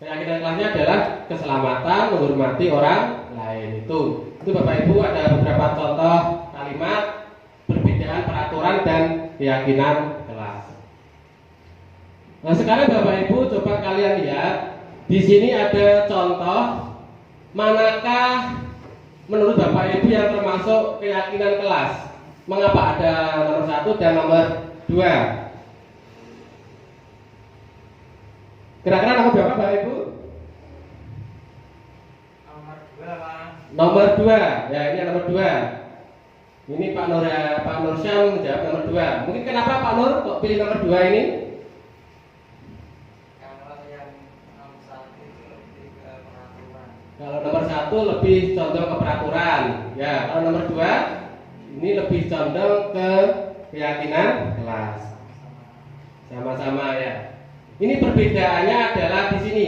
Keyakinan kelasnya adalah keselamatan, menghormati orang lain. Itu Bapak Ibu ada beberapa contoh kalimat perbedaan peraturan dan keyakinan kelas. Nah, sekarang Bapak Ibu coba kalian lihat. Di sini ada contoh manakah menurut Bapak Ibu yang termasuk keyakinan kelas? Mengapa ada nomor 1 dan nomor 2? Kira-kira nomor berapa Bapak Ibu? Nomor 2 Pak. Nomor 2, ya ini nomor 2. Ini Pak Nur ya, Pak Nur Syam menjawab nomor 2. Mungkin kenapa Pak Nur kok pilih nomor 2 ini? Kalau yang nomor 1 itu lebih ke peraturan. Kalau nomor 1 lebih condong ke peraturan. Ya, kalau nomor 2 ini lebih condong ke keyakinan kelas. Sama-sama ya. Ini perbedaannya adalah di sini.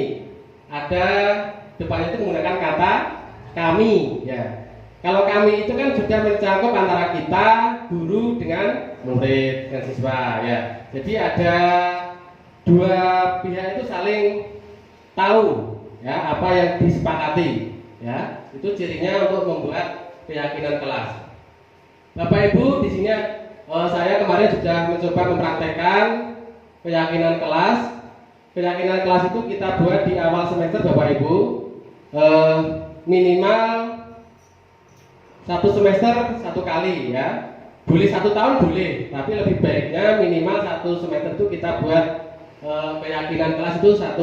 Ada depannya itu menggunakan kata kami ya. Kalau kami itu kan sudah mencakup antara kita, guru dengan murid dan siswa ya. Jadi ada dua pihak itu saling tahu ya apa yang disepakati ya. Itu cirinya untuk membuat keyakinan kelas. Bapak Ibu, di sini saya kemarin sudah mencoba mempraktekkan keyakinan kelas. Keyakinan kelas itu kita buat di awal semester Bapak Ibu, minimal 1 semester 1 kali ya. Boleh 1 tahun boleh, tapi lebih baiknya minimal 1 semester itu kita buat keyakinan kelas itu 1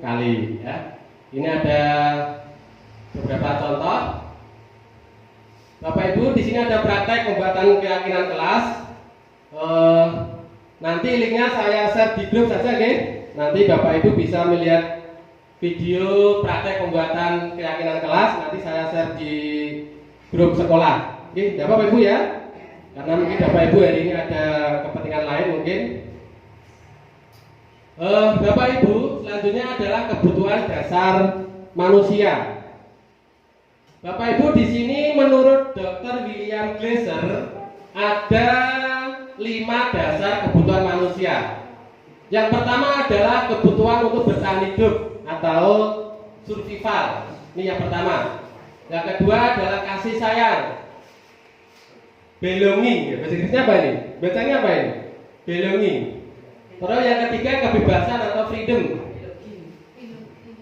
kali ya. Ini ada beberapa contoh. Bapak Ibu, di sini ada praktek pembuatan keyakinan kelas. Nanti linknya saya share di grup saja, oke? Nanti Bapak Ibu bisa melihat video praktek pembuatan keyakinan kelas. Nanti saya share di grup sekolah. Oke, ya Bapak Ibu ya. Karena mungkin Bapak Ibu hari ini ada kepentingan lain mungkin. Bapak Ibu, selanjutnya adalah kebutuhan dasar manusia. Bapak Ibu, di sini menurut Dr. William Glasser ada 5 dasar kebutuhan manusia. Yang pertama adalah kebutuhan untuk bertahan hidup atau survival. Ini yang pertama. Yang kedua adalah kasih sayang, belonging. Bahasa Inggrisnya apa ini? Bacanya apa ini? Belonging. Terus yang ketiga kebebasan atau freedom.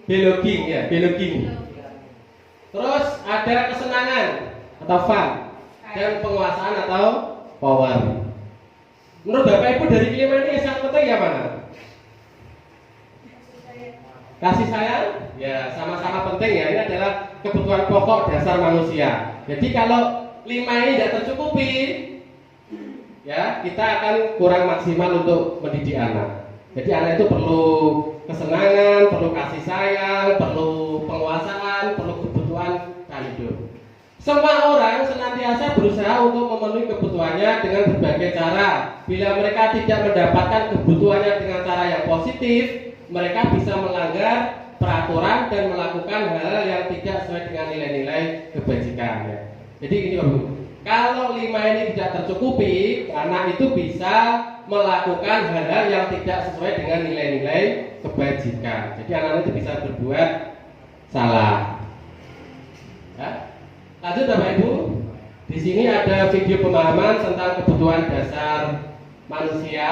Belonging ya, belonging. Terus ada kesenangan atau fun dan penguasaan atau power. Menurut Bapak Ibu dari kelima ini yang sangat penting yang mana? Kasih sayang? Ya sama-sama penting ya. Ini adalah kebutuhan pokok dasar manusia. Jadi kalau 5 ini tidak tercukupi, ya kita akan kurang maksimal untuk mendidik anak. Jadi anak itu perlu kesenangan, perlu kasih sayang, perlu penguasaan, perlu kebutuhan hidup. Semua orang senantiasa berusaha untuk memenuhi kebutuhannya dengan berbagai cara. Bila mereka tidak mendapatkan kebutuhannya dengan cara yang positif, mereka bisa melanggar peraturan dan melakukan hal yang tidak sesuai dengan nilai-nilai kebajikan. Jadi ini kalau 5 ini tidak tercukupi, anak itu bisa melakukan hal-hal yang tidak sesuai dengan nilai-nilai kebajikan. Jadi anak itu bisa berbuat salah. Ya. Lanjut Bapak Ibu, di sini ada video pemahaman tentang kebutuhan dasar manusia.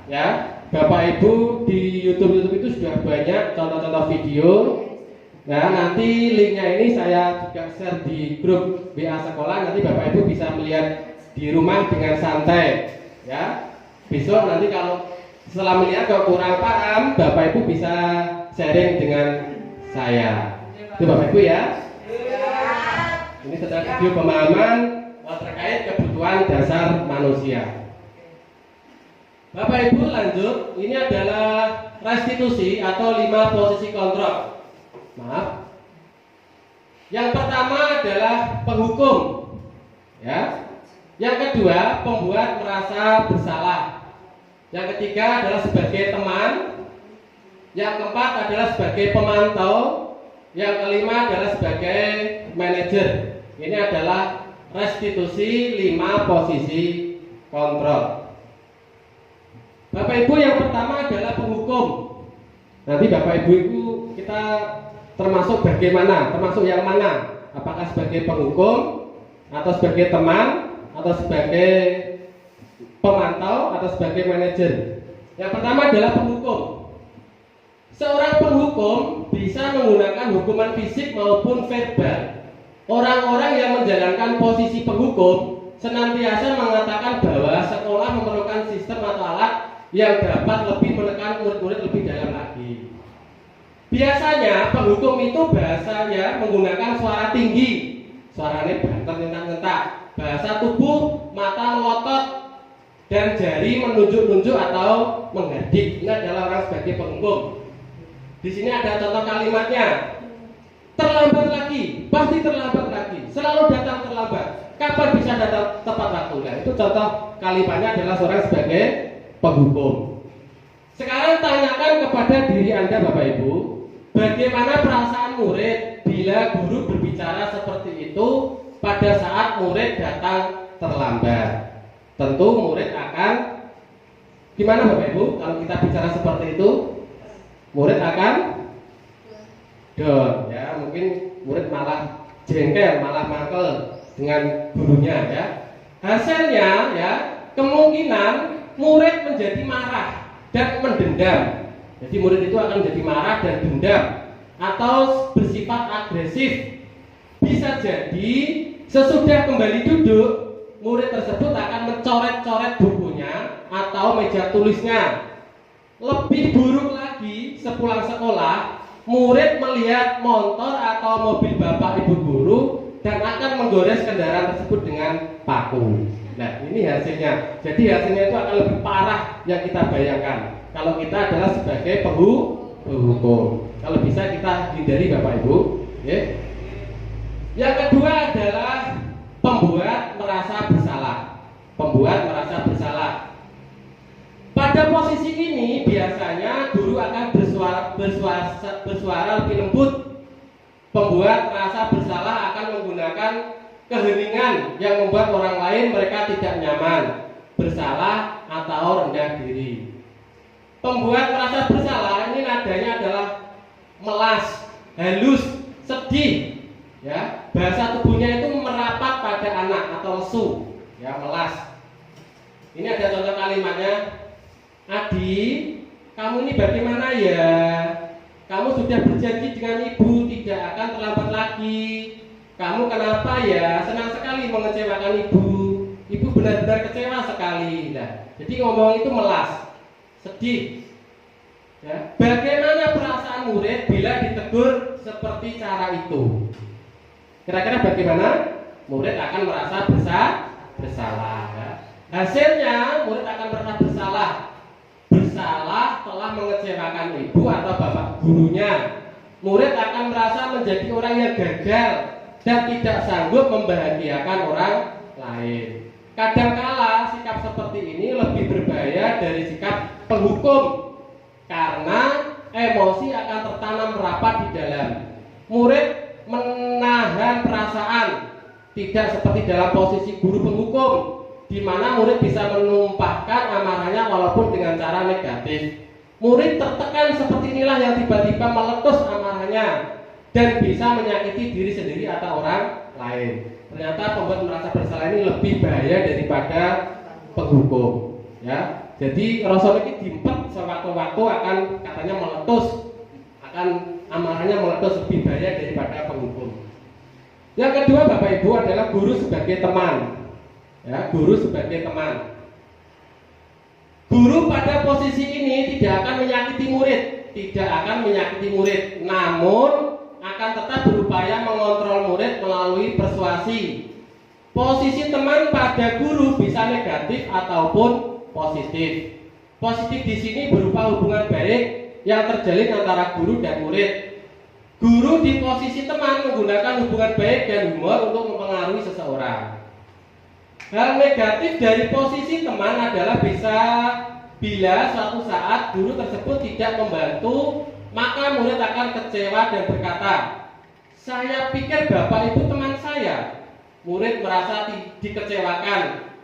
Ya, Bapak Ibu di YouTube itu sudah banyak contoh-contoh video. Nah, nanti linknya ini saya juga share di grup WA sekolah. Nanti Bapak Ibu bisa melihat di rumah dengan santai. Ya, besok nanti kalau setelah melihat kalau kurang paham, Bapak Ibu bisa sharing dengan saya. Itu Bapak Ibu ya. Ini tentang video pemahaman terkait kebutuhan dasar manusia. Bapak Ibu lanjut, ini adalah restitusi atau 5 posisi kontrol. Maaf. Yang pertama adalah penghukum. Ya. Yang kedua, pembuat merasa bersalah. Yang ketiga adalah sebagai teman. Yang keempat adalah sebagai pemantau. Yang kelima adalah sebagai manajer. Ini adalah restitusi 5 posisi kontrol. Bapak Ibu, yang pertama adalah penghukum. Nanti Bapak Ibu itu kita termasuk bagaimana? Termasuk yang mana? Apakah sebagai penghukum atau sebagai teman atau sebagai pemantau atau sebagai manajer? Yang pertama adalah penghukum. Seorang penghukum bisa menggunakan hukuman fisik maupun verbal. Orang-orang yang menjalankan posisi penghukum senantiasa mengatakan bahwa sekolah memerlukan sistem atau alat yang dapat lebih menekan murid-murid lebih dalam lagi. Biasanya penghukum itu bahasanya menggunakan suara tinggi, suaranya banter nyentak-nyentak, bahasa tubuh, mata melotot, dan jari menunjuk-nunjuk atau menghardik. Ini adalah orang sebagai penghukum. Di sini ada contoh kalimatnya. Terlambat lagi, pasti terlambat lagi, selalu datang terlambat. Kapan bisa datang tepat waktu? Nah, itu contoh kalimatnya adalah seorang sebagai penghukum. Sekarang tanyakan kepada diri Anda Bapak Ibu, bagaimana perasaan murid bila guru berbicara seperti itu pada saat murid datang terlambat? Tentu murid akan gimana Bapak Ibu? Kalau kita bicara seperti itu, murid akan down, ya mungkin murid malah jengkel, malah mangkel dengan gurunya, ya. Hasilnya, ya kemungkinan murid menjadi marah dan mendendam. Jadi murid itu akan menjadi marah dan dendam atau bersifat agresif. Bisa jadi sesudah kembali duduk, murid tersebut akan mencoret-coret bukunya atau meja tulisnya. Lebih buruk lagi, sepulang sekolah murid melihat motor atau mobil bapak ibu guru dan akan menggores kendaraan tersebut dengan paku. Nah, ini hasilnya. Jadi hasilnya itu akan lebih parah yang kita bayangkan kalau kita adalah sebagai penghukum. Kalau bisa kita hindari Bapak Ibu, ya. Yang kedua adalah pembuat merasa bersalah. Pembuat merasa bersalah. Pada posisi ini biasanya guru akan bersuara lebih lembut. Pembuat merasa bersalah akan menggunakan menimbulkan keheningan yang membuat orang lain mereka tidak nyaman, bersalah atau rendah diri. Pembuat merasa bersalah ini nadanya adalah melas, halus, sedih. Ya, bahasa tubuhnya itu merapat pada anak atau lesu, ya, melas. Ini ada contoh kalimatnya. Adi, kamu ini bagaimana ya? Kamu sudah berjanji dengan ibu tidak akan terlambat lagi. Kamu kenapa ya? Senang sekali mengecewakan ibu. Ibu benar-benar kecewa sekali. Nah, jadi ngomong itu melas, sedih. Ya. Bagaimana perasaan murid bila ditegur seperti cara itu? Kira-kira bagaimana? Murid akan merasa bersalah. Ya. Hasilnya murid akan merasa bersalah. Bersalah telah mengecewakan ibu atau bapak gurunya. Murid akan merasa menjadi orang yang gagal dan tidak sanggup membahagiakan orang lain. Kadangkala sikap seperti ini lebih berbahaya dari sikap penghukum karena emosi akan tertanam rapat di dalam. Murid menahan perasaan, tidak seperti dalam posisi guru penghukum, di mana murid bisa menumpahkan amarahnya walaupun dengan cara negatif. Murid tertekan seperti inilah yang tiba-tiba meletus amarahnya dan bisa menyakiti diri sendiri atau orang lain. Ternyata pembuat merasa bersalah ini lebih bahaya daripada penghukum. Ya, jadi Rasul ini diempet sewaktu-waktu akan katanya meletus, akan amarahnya meletus, lebih bahaya daripada penghukum. Yang kedua, Bapak Ibu, adalah guru sebagai teman. Ya, guru sebagai teman. Guru pada posisi ini tidak akan menyakiti murid, namun akan tetap berupaya mengontrol murid melalui persuasi. Posisi teman pada guru bisa negatif ataupun positif. Positif di sini berupa hubungan baik yang terjalin antara guru dan murid. Guru di posisi teman menggunakan hubungan baik dan humor untuk mempengaruhi seseorang. Hal negatif dari posisi teman adalah bila suatu saat guru tersebut tidak membantu, maka murid akan kecewa dan berkata, saya pikir bapak itu teman saya. Murid merasa dikecewakan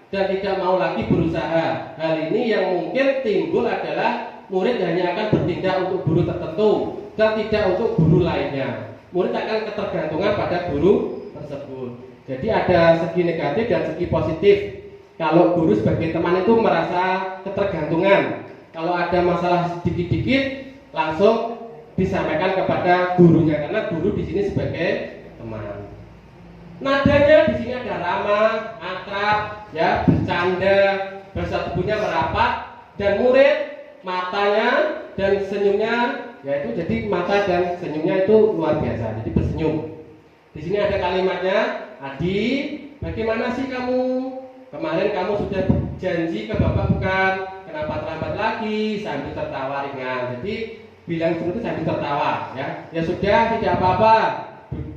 dan tidak mau lagi berusaha. Hal ini yang mungkin timbul adalah murid hanya akan bertindak untuk guru tertentu dan tidak untuk guru lainnya. Murid akan ketergantungan pada guru tersebut. Jadi ada segi negatif dan segi positif. Kalau guru sebagai teman itu merasa ketergantungan. Kalau ada masalah sedikit-dikit langsung disampaikan kepada gurunya karena guru di sini sebagai teman. Nadanya di sini ada ramah, akrab, ya, bercanda, bahasa tubuhnya merapat, dan murid matanya dan senyumnya, yaitu jadi mata dan senyumnya itu luar biasa. Jadi bersenyum. Di sini ada kalimatnya, Adi, bagaimana sih kamu? Kemarin kamu sudah janji ke bapak bukan? Kenapa terlambat lagi? Sambil tertawa ringan. Jadi bilang seperti sambil tertawa, ya. Ya sudah, tidak apa-apa.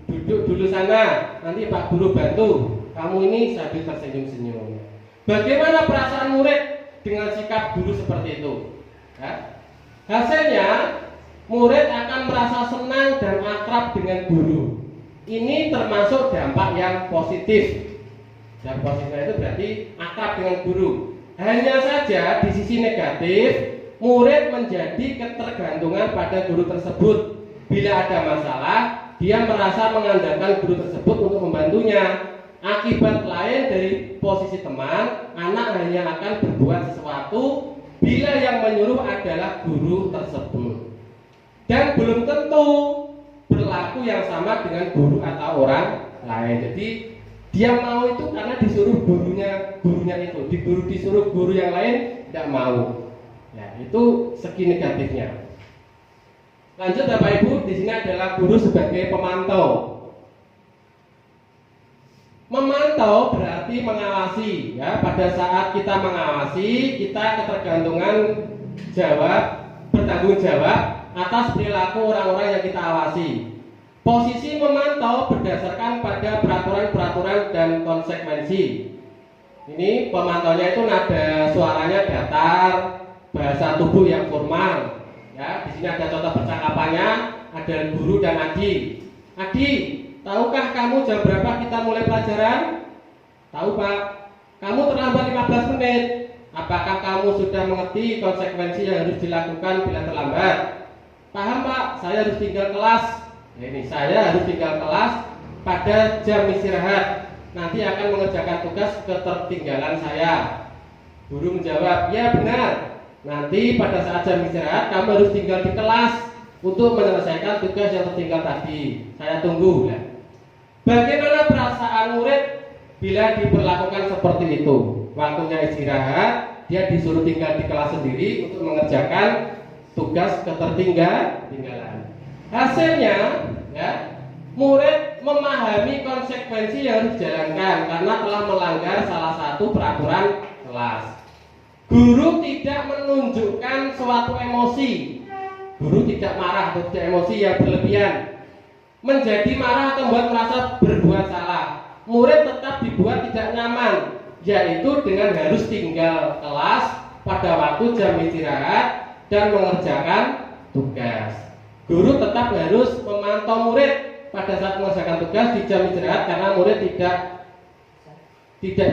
Duduk dulu sana, nanti Pak Guru bantu. Kamu ini sambil tersenyum-senyum. Bagaimana perasaan murid dengan sikap guru seperti itu? Ya. Hasilnya, murid akan merasa senang dan akrab dengan guru. Ini termasuk dampak yang positif. Dan positifnya itu berarti akrab dengan guru. Hanya saja di sisi negatif, murid menjadi ketergantungan pada guru tersebut. Bila ada masalah, dia merasa mengandalkan guru tersebut untuk membantunya. Akibat lain dari posisi teman, anak hanya akan berbuat sesuatu bila yang menyuruh adalah guru tersebut. Dan belum tentu berlaku yang sama dengan guru atau orang lain. Jadi dia mau itu karena disuruh gurunya itu, disuruh guru yang lain tidak mau. Ya, itu segi negatifnya. Lanjut Bapak Ibu, di sini adalah guru sebagai pemantau. Memantau berarti mengawasi, ya. Pada saat kita mengawasi, kita ketergantungan bertanggung jawab atas perilaku orang-orang yang kita awasi. Posisi memantau berdasarkan pada peraturan-peraturan dan konsekuensi. Ini pemantaunya itu nada suaranya datar, bahasa tubuh yang formal. Ya, di sini ada contoh percakapannya, ada guru dan Adi. Adi, tahukah kamu jam berapa kita mulai pelajaran? Tahu Pak. Kamu terlambat 15 menit. Apakah kamu sudah mengerti konsekuensi yang harus dilakukan bila terlambat? Paham Pak, saya harus tinggal kelas. Nah, ini saya harus tinggal kelas pada jam istirahat. Nanti akan mengerjakan tugas ketertinggalan saya. Guru menjawab, ya benar. Nanti pada saat jam istirahat kamu harus tinggal di kelas untuk menyelesaikan tugas yang tertinggal tadi. Saya tunggu. Nah, bagaimana perasaan murid bila diperlakukan seperti itu? Waktunya istirahat, dia disuruh tinggal di kelas sendiri untuk mengerjakan tugas ketertinggalan. Hasilnya, ya, murid memahami konsekuensi yang harus dijalankan karena telah melanggar salah satu peraturan kelas. Guru tidak menunjukkan suatu emosi. Guru tidak marah atau tidak emosi yang berlebihan, menjadi marah atau membuat merasa berbuat salah. Murid tetap dibuat tidak nyaman, yaitu dengan harus tinggal kelas pada waktu jam istirahat dan mengerjakan tugas. Guru tetap harus memantau murid pada saat mengerjakan tugas di jam istirahat karena murid tidak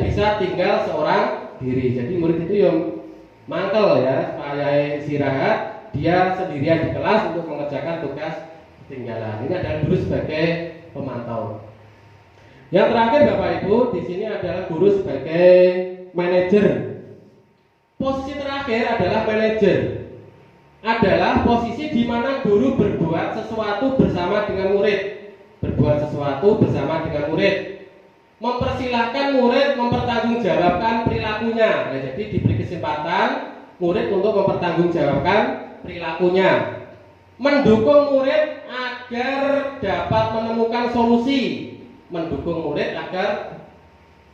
bisa tinggal seorang diri. Jadi murid itu yang mangkel ya, supaya istirahat dia sendirian di kelas untuk mengerjakan tugas ketinggalan. Ini adalah guru sebagai pemantau. Yang terakhir Bapak Ibu, di sini adalah guru sebagai manajer. Posisi terakhir adalah manajer. Adalah posisi di mana guru berbuat sesuatu bersama dengan murid. Berbuat sesuatu bersama dengan murid. Mempersilahkan murid mempertanggungjawabkan perilakunya. Nah, jadi diberi kesempatan murid untuk mempertanggungjawabkan perilakunya. Mendukung murid agar dapat menemukan solusi. Mendukung murid agar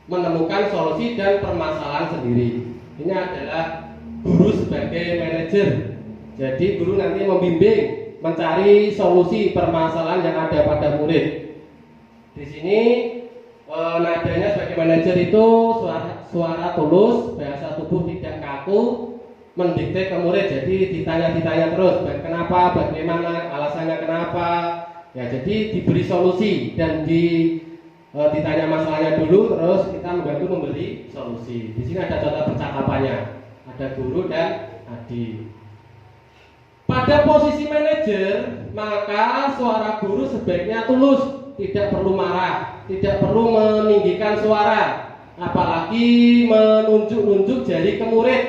menemukan solusi dan permasalahan sendiri. Ini adalah guru sebagai manajer. Jadi guru nanti membimbing, mencari solusi permasalahan yang ada pada murid. Di sini nadanya sebagai manajer itu suara tulus, bahasa tubuh tidak kaku, mendikte ke murid. Jadi ditanya terus, kenapa, bagaimana, alasannya kenapa. Ya, jadi diberi solusi dan ditanya masalahnya dulu, terus kita membantu memberi solusi. Di sini ada contoh percakapannya, ada guru dan adik. Pada posisi manajer, maka suara guru sebaiknya tulus, tidak perlu marah, tidak perlu meninggikan suara, apalagi menunjuk-nunjuk jari ke murid,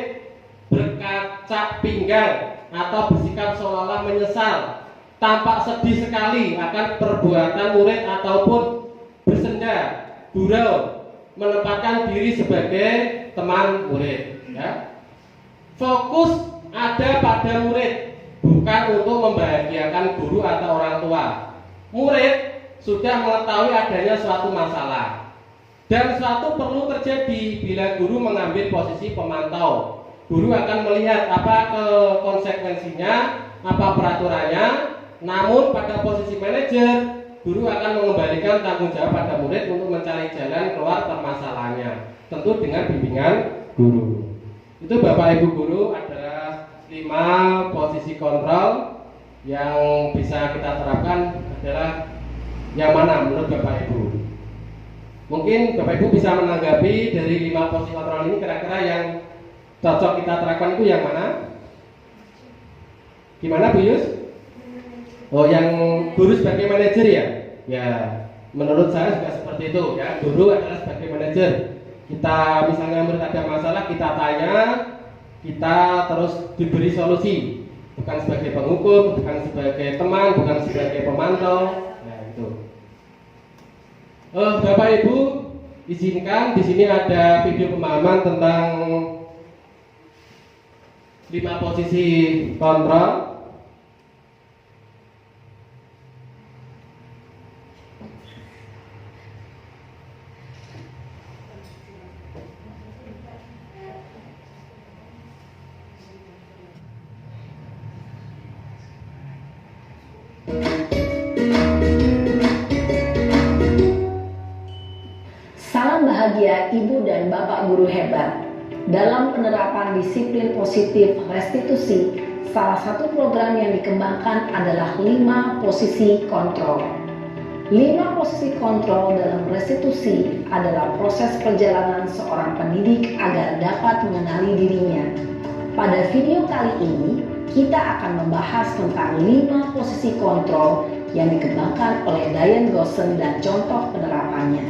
berkacak pinggang atau bersikap seolah-olah menyesal, tampak sedih sekali akan perbuatan murid ataupun bersenda, gurau, menempatkan diri sebagai teman murid. Ya. Fokus ada pada murid, bukan untuk membahagiakan guru atau orang tua. Murid sudah mengetahui adanya suatu masalah dan suatu perlu terjadi bila guru mengambil posisi pemantau. Guru akan melihat apa konsekuensinya, apa peraturannya. Namun pada posisi manajer, guru akan mengembalikan tanggung jawab pada murid untuk mencari jalan keluar permasalahannya, tentu dengan bimbingan guru. Itu Bapak Ibu guru adalah 5 posisi kontrol yang bisa kita terapkan. Adalah yang mana menurut Bapak Ibu? Mungkin Bapak Ibu bisa menanggapi dari 5 posisi kontrol ini, kira-kira yang cocok kita terapkan itu yang mana? Gimana Bu Yus? Oh, yang guru sebagai manajer ya? Ya, menurut saya juga seperti itu ya. Guru adalah sebagai manajer. Kita misalnya murid ada masalah, kita tanya, kita terus diberi solusi. Bukan sebagai penghukum, bukan sebagai teman, bukan sebagai pemantau. Nah, itu. Bapak Ibu, izinkan di sini ada video pemahaman tentang 5 posisi kontrol. Salam bahagia Ibu dan Bapak guru hebat. Dalam penerapan disiplin positif restitusi, salah satu program yang dikembangkan adalah 5 posisi kontrol. 5 posisi kontrol dalam restitusi adalah proses perjalanan seorang pendidik agar dapat mengenali dirinya. Pada video kali ini, kita akan membahas tentang 5 posisi kontrol yang dikembangkan oleh Diane Goshen dan contoh penerapannya.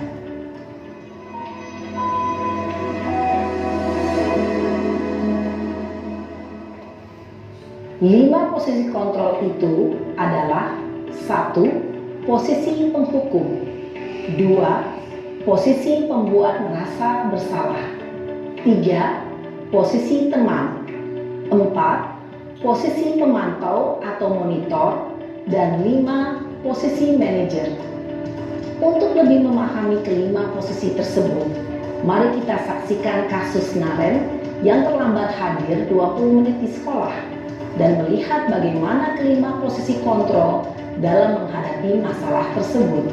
5 posisi kontrol itu adalah: 1. Posisi penghukum. 2. Posisi pembuat merasa bersalah. 3. Posisi teman. 4. Posisi pemantau atau monitor. Dan 5. Posisi manajer. Untuk lebih memahami kelima posisi tersebut, mari kita saksikan kasus Naren yang terlambat hadir 20 menit di sekolah dan melihat bagaimana kelima posisi kontrol dalam menghadapi masalah tersebut.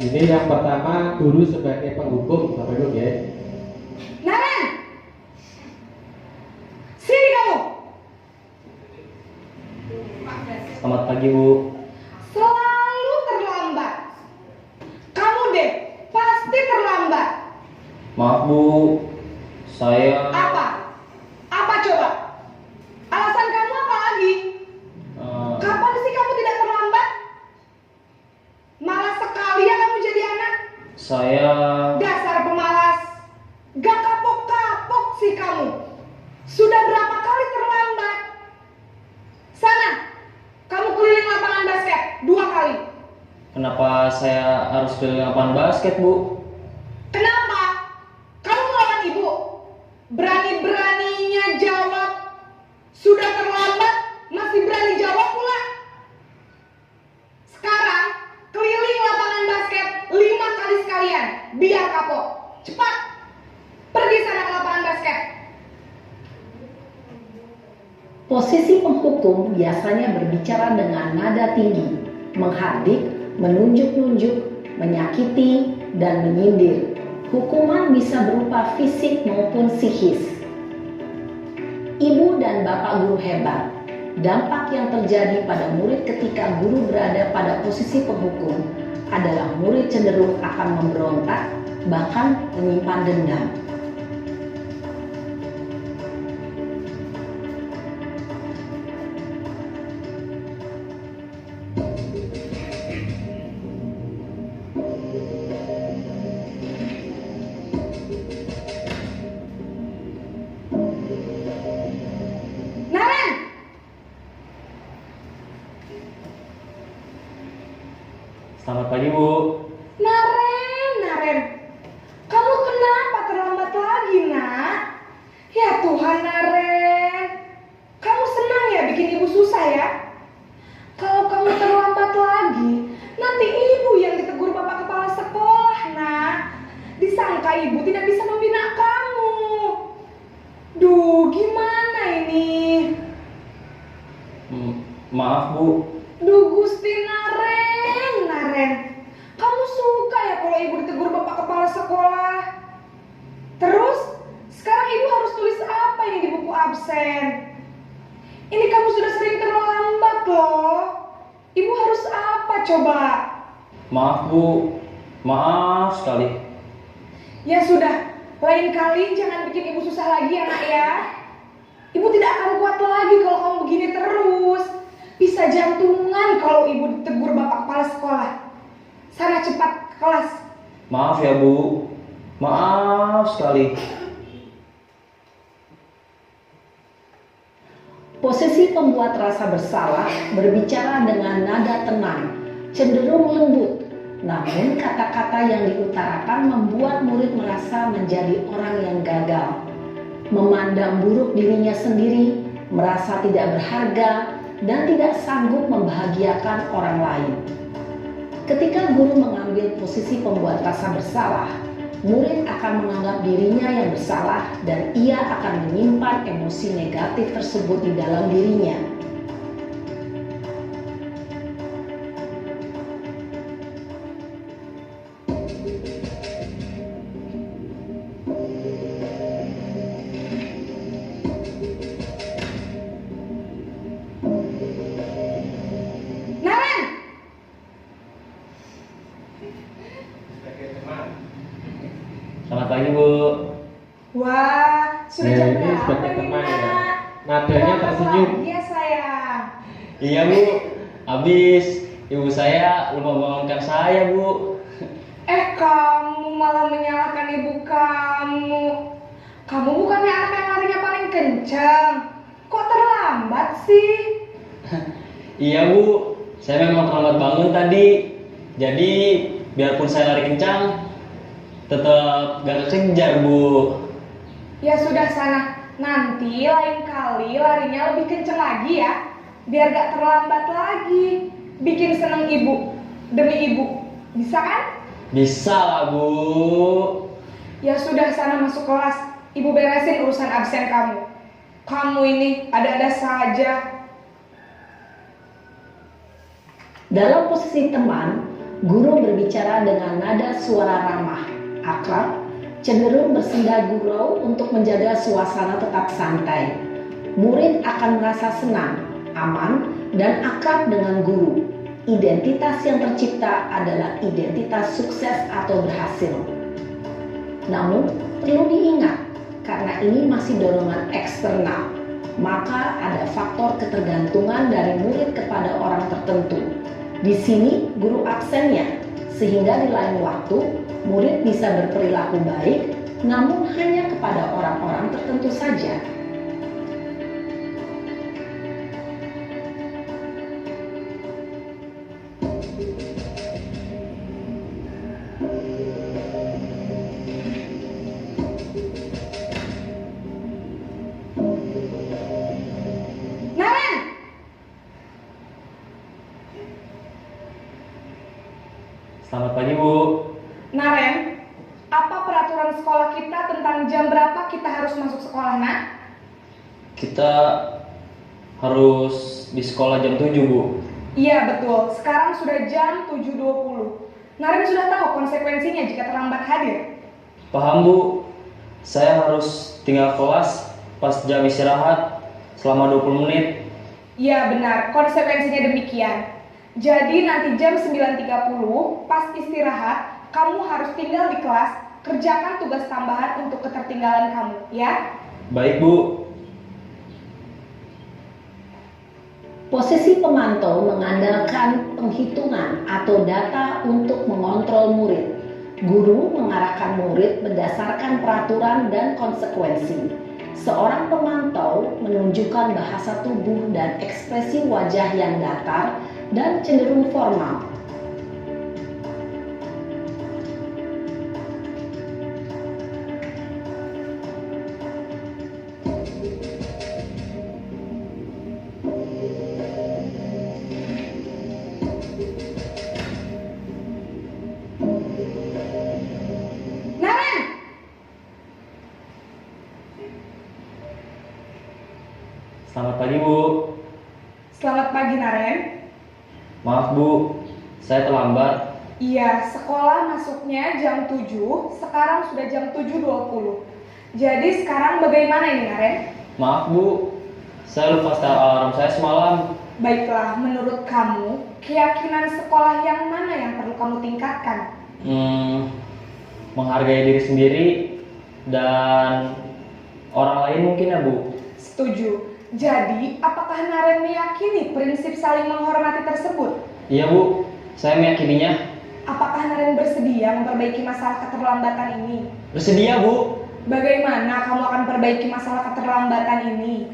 Ini yang pertama, guru sebagai penghukum, Bapak Ibu ya. Naren, sini kamu. Selamat pagi, Bu. Selalu terlambat. Kamu deh, pasti terlambat. Maaf, Bu. Saya Apa? Apa coba? Alasan kamu apa lagi? eh, Kapan sih kamu tidak terlambat? Malas sekali ya kamu jadi anak. saya Dasar pemalas. Gak kapok-kapok sih kamu. Sudah berapa kali terlambat? Sana, kamu keliling lapangan basket 2 kali. kenapa saya harus keliling lapangan basket, Bu? Kenapa? Kamu melawan ibu? Berani-beraninya jawab. Sudah terlambat, masih berani jawab pula. Sekarang, keliling lapangan basket 5 kali sekalian. Biar kapok. Cepat. Pergi sana ke lapangan basket. Posisi penghukum biasanya berbicara dengan nada tinggi, menghardik, menunjuk-nunjuk, menyakiti, dan menyindir. Hukuman bisa berupa fisik maupun psikis. Ibu dan bapak guru hebat. Dampak yang terjadi pada murid ketika guru berada pada posisi penghukum adalah murid cenderung akan memberontak, bahkan menyimpan dendam. Naren! Selamat pagi, Bu. Naren. Kamu kenapa terlambat lagi, nak? Ya Tuhan, Naren. Kamu senang ya bikin ibu susah ya? Kalau kamu terlambat lagi, nanti ibu yang ditegur bapak kepala sekolah, nak. Disangka ibu tidak bisa membina kamu. Duh, gimana ini? Maaf, Bu. Duh, Gusti Naren. Kamu suka ya kalau ibu ditegur bapak kepala sekolah? Terus, sekarang ibu harus tulis apa ini di buku absen? Ini kamu sudah sering terlambat loh. Ibu harus apa coba? Maaf, Bu. Maaf sekali. Ya sudah, lain kali jangan bikin ibu susah lagi ya nak ya. Ibu tidak akan kuat lagi kalau kamu begini terus. Bisa jantungan kalau ibu ditegur bapak kepala sekolah. Sana cepat ke kelas. Maaf ya, Bu. Maaf sekali. Posisi pembuat rasa bersalah berbicara dengan nada tenang, cenderung lembut. Namun kata-kata yang diutarakan membuat murid merasa menjadi orang yang gagal, memandang buruk dirinya sendiri, merasa tidak berharga, dan tidak sanggup membahagiakan orang lain. Ketika guru mengambil posisi pembuat rasa bersalah, murid akan menganggap dirinya yang bersalah dan ia akan menyimpan emosi negatif tersebut di dalam dirinya. nadanya tersenyum. Iya sayang. Iya Bu, habis ibu saya lupa membangunkan saya Bu. Kamu malah menyalahkan ibu kamu. Kamu bukannya anak yang larinya paling kencang. Kok terlambat sih? Iya Bu, saya memang terlambat bangun tadi. Jadi biarpun saya lari kencang, tetap gak kekejar Bu. Ya sudah sana, nanti lain kali larinya lebih kencang lagi ya. Biar gak terlambat lagi. Bikin seneng ibu, demi ibu. Bisa kan? Bisa lah Bu. Ya sudah sana masuk kelas. Ibu beresin urusan absen kamu. Kamu ini ada-ada saja. Dalam posisi teman, guru berbicara dengan nada suara ramah, akrab, cenderung bersenda gurau untuk menjaga suasana tetap santai. Murid akan merasa senang, aman, dan akrab dengan guru. Identitas yang tercipta adalah identitas sukses atau berhasil. Namun, perlu diingat, karena ini masih dorongan eksternal, maka ada faktor ketergantungan dari murid kepada orang tertentu. Di sini guru absennya, sehingga di lain waktu murid bisa berperilaku baik, namun hanya kepada orang-orang tertentu saja. Naren! Selamat pagi Bu. Naren, apa peraturan sekolah kita tentang jam berapa kita harus masuk sekolah, nak? Kita harus di sekolah jam 7 Bu. Iya betul, sekarang sudah jam 7.20. Naren sudah tahu konsekuensinya jika terlambat hadir. Paham Bu, saya harus tinggal kelas pas jam istirahat selama 20 menit. Iya benar, konsekuensinya demikian. Jadi nanti jam 9.30 pas istirahat, kamu harus tinggal di kelas, kerjakan tugas tambahan untuk ketertinggalan kamu, ya? Baik Bu. Posisi pemantau mengandalkan penghitungan atau data untuk mengontrol murid. Guru mengarahkan murid berdasarkan peraturan dan konsekuensi. Seorang pemantau menunjukkan bahasa tubuh dan ekspresi wajah yang datar dan cenderung formal. Naren! Selamat pagi Bu. Selamat pagi, Naren. Maaf Bu, saya terlambat. Iya, sekolah masuknya jam 7, sekarang sudah jam 7.20. Jadi sekarang bagaimana ini, Naren? Maaf Bu, saya lupa setel alarm saya semalam. Baiklah, menurut kamu, keyakinan sekolah yang mana yang perlu kamu tingkatkan? Menghargai diri sendiri dan orang lain mungkin ya Bu. Setuju. Jadi, apakah Naren meyakini prinsip saling menghormati tersebut? Iya Bu, saya meyakininya. Apakah Naren bersedia memperbaiki masalah keterlambatan ini? Bersedia Bu. Bagaimana kamu akan perbaiki masalah keterlambatan ini?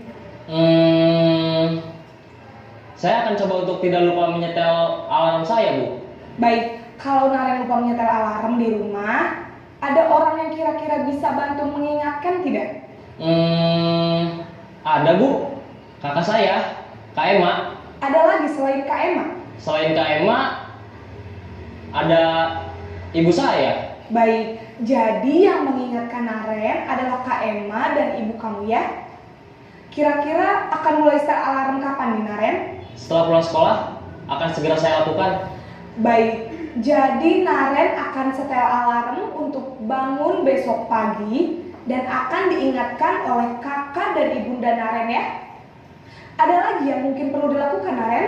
Saya akan coba untuk tidak lupa menyetel alarm saya Bu. Baik, kalau Naren lupa menyetel alarm di rumah, ada orang yang kira-kira bisa bantu mengingatkan tidak? Ada Bu, kakak saya, Kak Emma. Ada lagi selain Kak Emma? Selain Kak Emma, ada ibu saya. Baik, jadi yang mengingatkan Naren adalah Kak Emma dan ibu kamu ya? Kira-kira akan mulai setel alarm kapan nih, Naren? Setelah pulang sekolah, akan segera saya lakukan. Baik, jadi Naren akan setel alarm untuk bangun besok pagi dan akan diingatkan oleh kakak dan ibunda Naren ya. Ada lagi yang mungkin perlu dilakukan, Naren,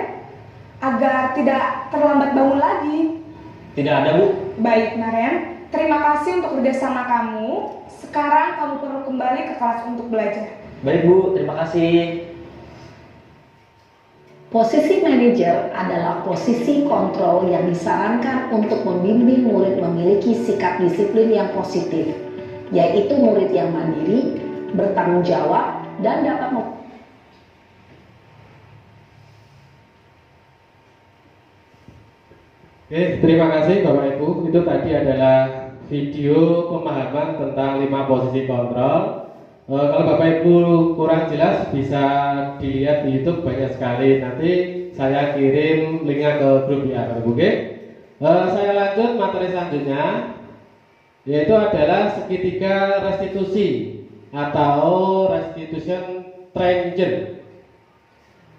agar tidak terlambat bangun lagi? Tidak ada Bu. Baik, Naren, terima kasih untuk kerjasama kamu. Sekarang kamu perlu kembali ke kelas untuk belajar. Baik Bu, terima kasih. Posisi manajer adalah posisi kontrol yang disarankan untuk membimbing murid memiliki sikap disiplin yang positif, yaitu murid yang mandiri, bertanggung jawab, dan dapat Oke, terima kasih Bapak Ibu. Itu tadi adalah video pemahaman tentang 5 posisi kontrol. Kalau Bapak Ibu kurang jelas bisa dilihat di YouTube, banyak sekali. Nanti saya kirim linknya ke grup ya, Bapak Ibu. Oke. Saya lanjut materi selanjutnya, yaitu adalah segitiga restitusi atau restitution triangle.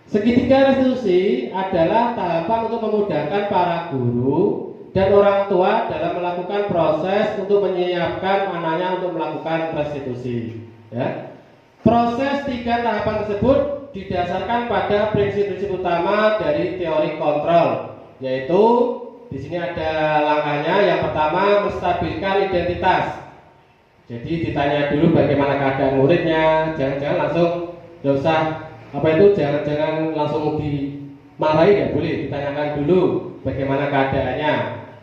Segitiga restitusi adalah tahapan untuk memudahkan para guru dan orang tua dalam melakukan proses untuk menyiapkan anaknya untuk melakukan restitusi. Ya. Proses 3 tahapan tersebut didasarkan pada prinsip-prinsip utama dari teori kontrol, yaitu di sini ada langkahnya. Yang pertama, menstabilkan identitas. Jadi ditanya dulu bagaimana keadaan muridnya, jangan langsung jangan langsung dimarahi, ya boleh ditanyakan dulu bagaimana keadaannya,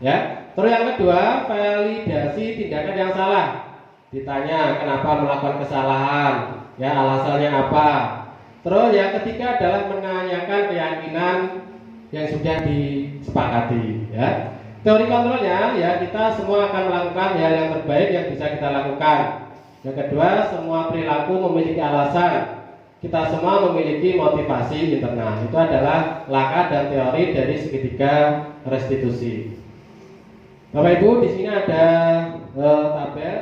ya. Terus yang kedua, validasi tindakan yang salah. Ditanya kenapa melakukan kesalahan, ya alasannya apa. Terus yang ketiga adalah menanyakan keyakinan yang sudah disepakati, ya. Teori kontrolnya, ya kita semua akan melakukan hal yang terbaik yang bisa kita lakukan. Yang kedua, semua perilaku memiliki alasan. Kita semua memiliki motivasi internal. Itu adalah langkah dan teori dari segitiga restitusi. Bapak Ibu, di sini ada tabel.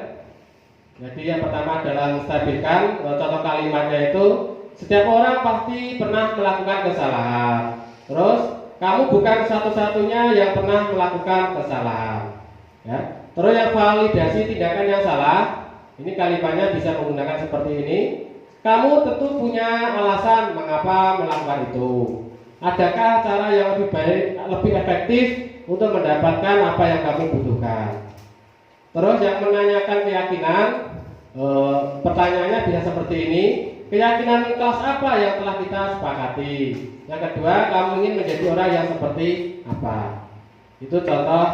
Jadi yang pertama adalah menstabilkan. Contoh kalimatnya itu, setiap orang pasti pernah melakukan kesalahan. Terus, kamu bukan satu-satunya yang pernah melakukan kesalahan. Ya. Terus yang validasi tindakan yang salah. Ini kalimatnya bisa menggunakan seperti ini. Kamu tentu punya alasan mengapa melakukan itu. Adakah cara yang lebih baik, lebih efektif untuk mendapatkan apa yang kamu butuhkan? Terus yang menanyakan keyakinan, pertanyaannya bisa seperti ini. Keyakinan kelas apa yang telah kita sepakati? Yang kedua, kamu ingin menjadi orang yang seperti apa? Itu contoh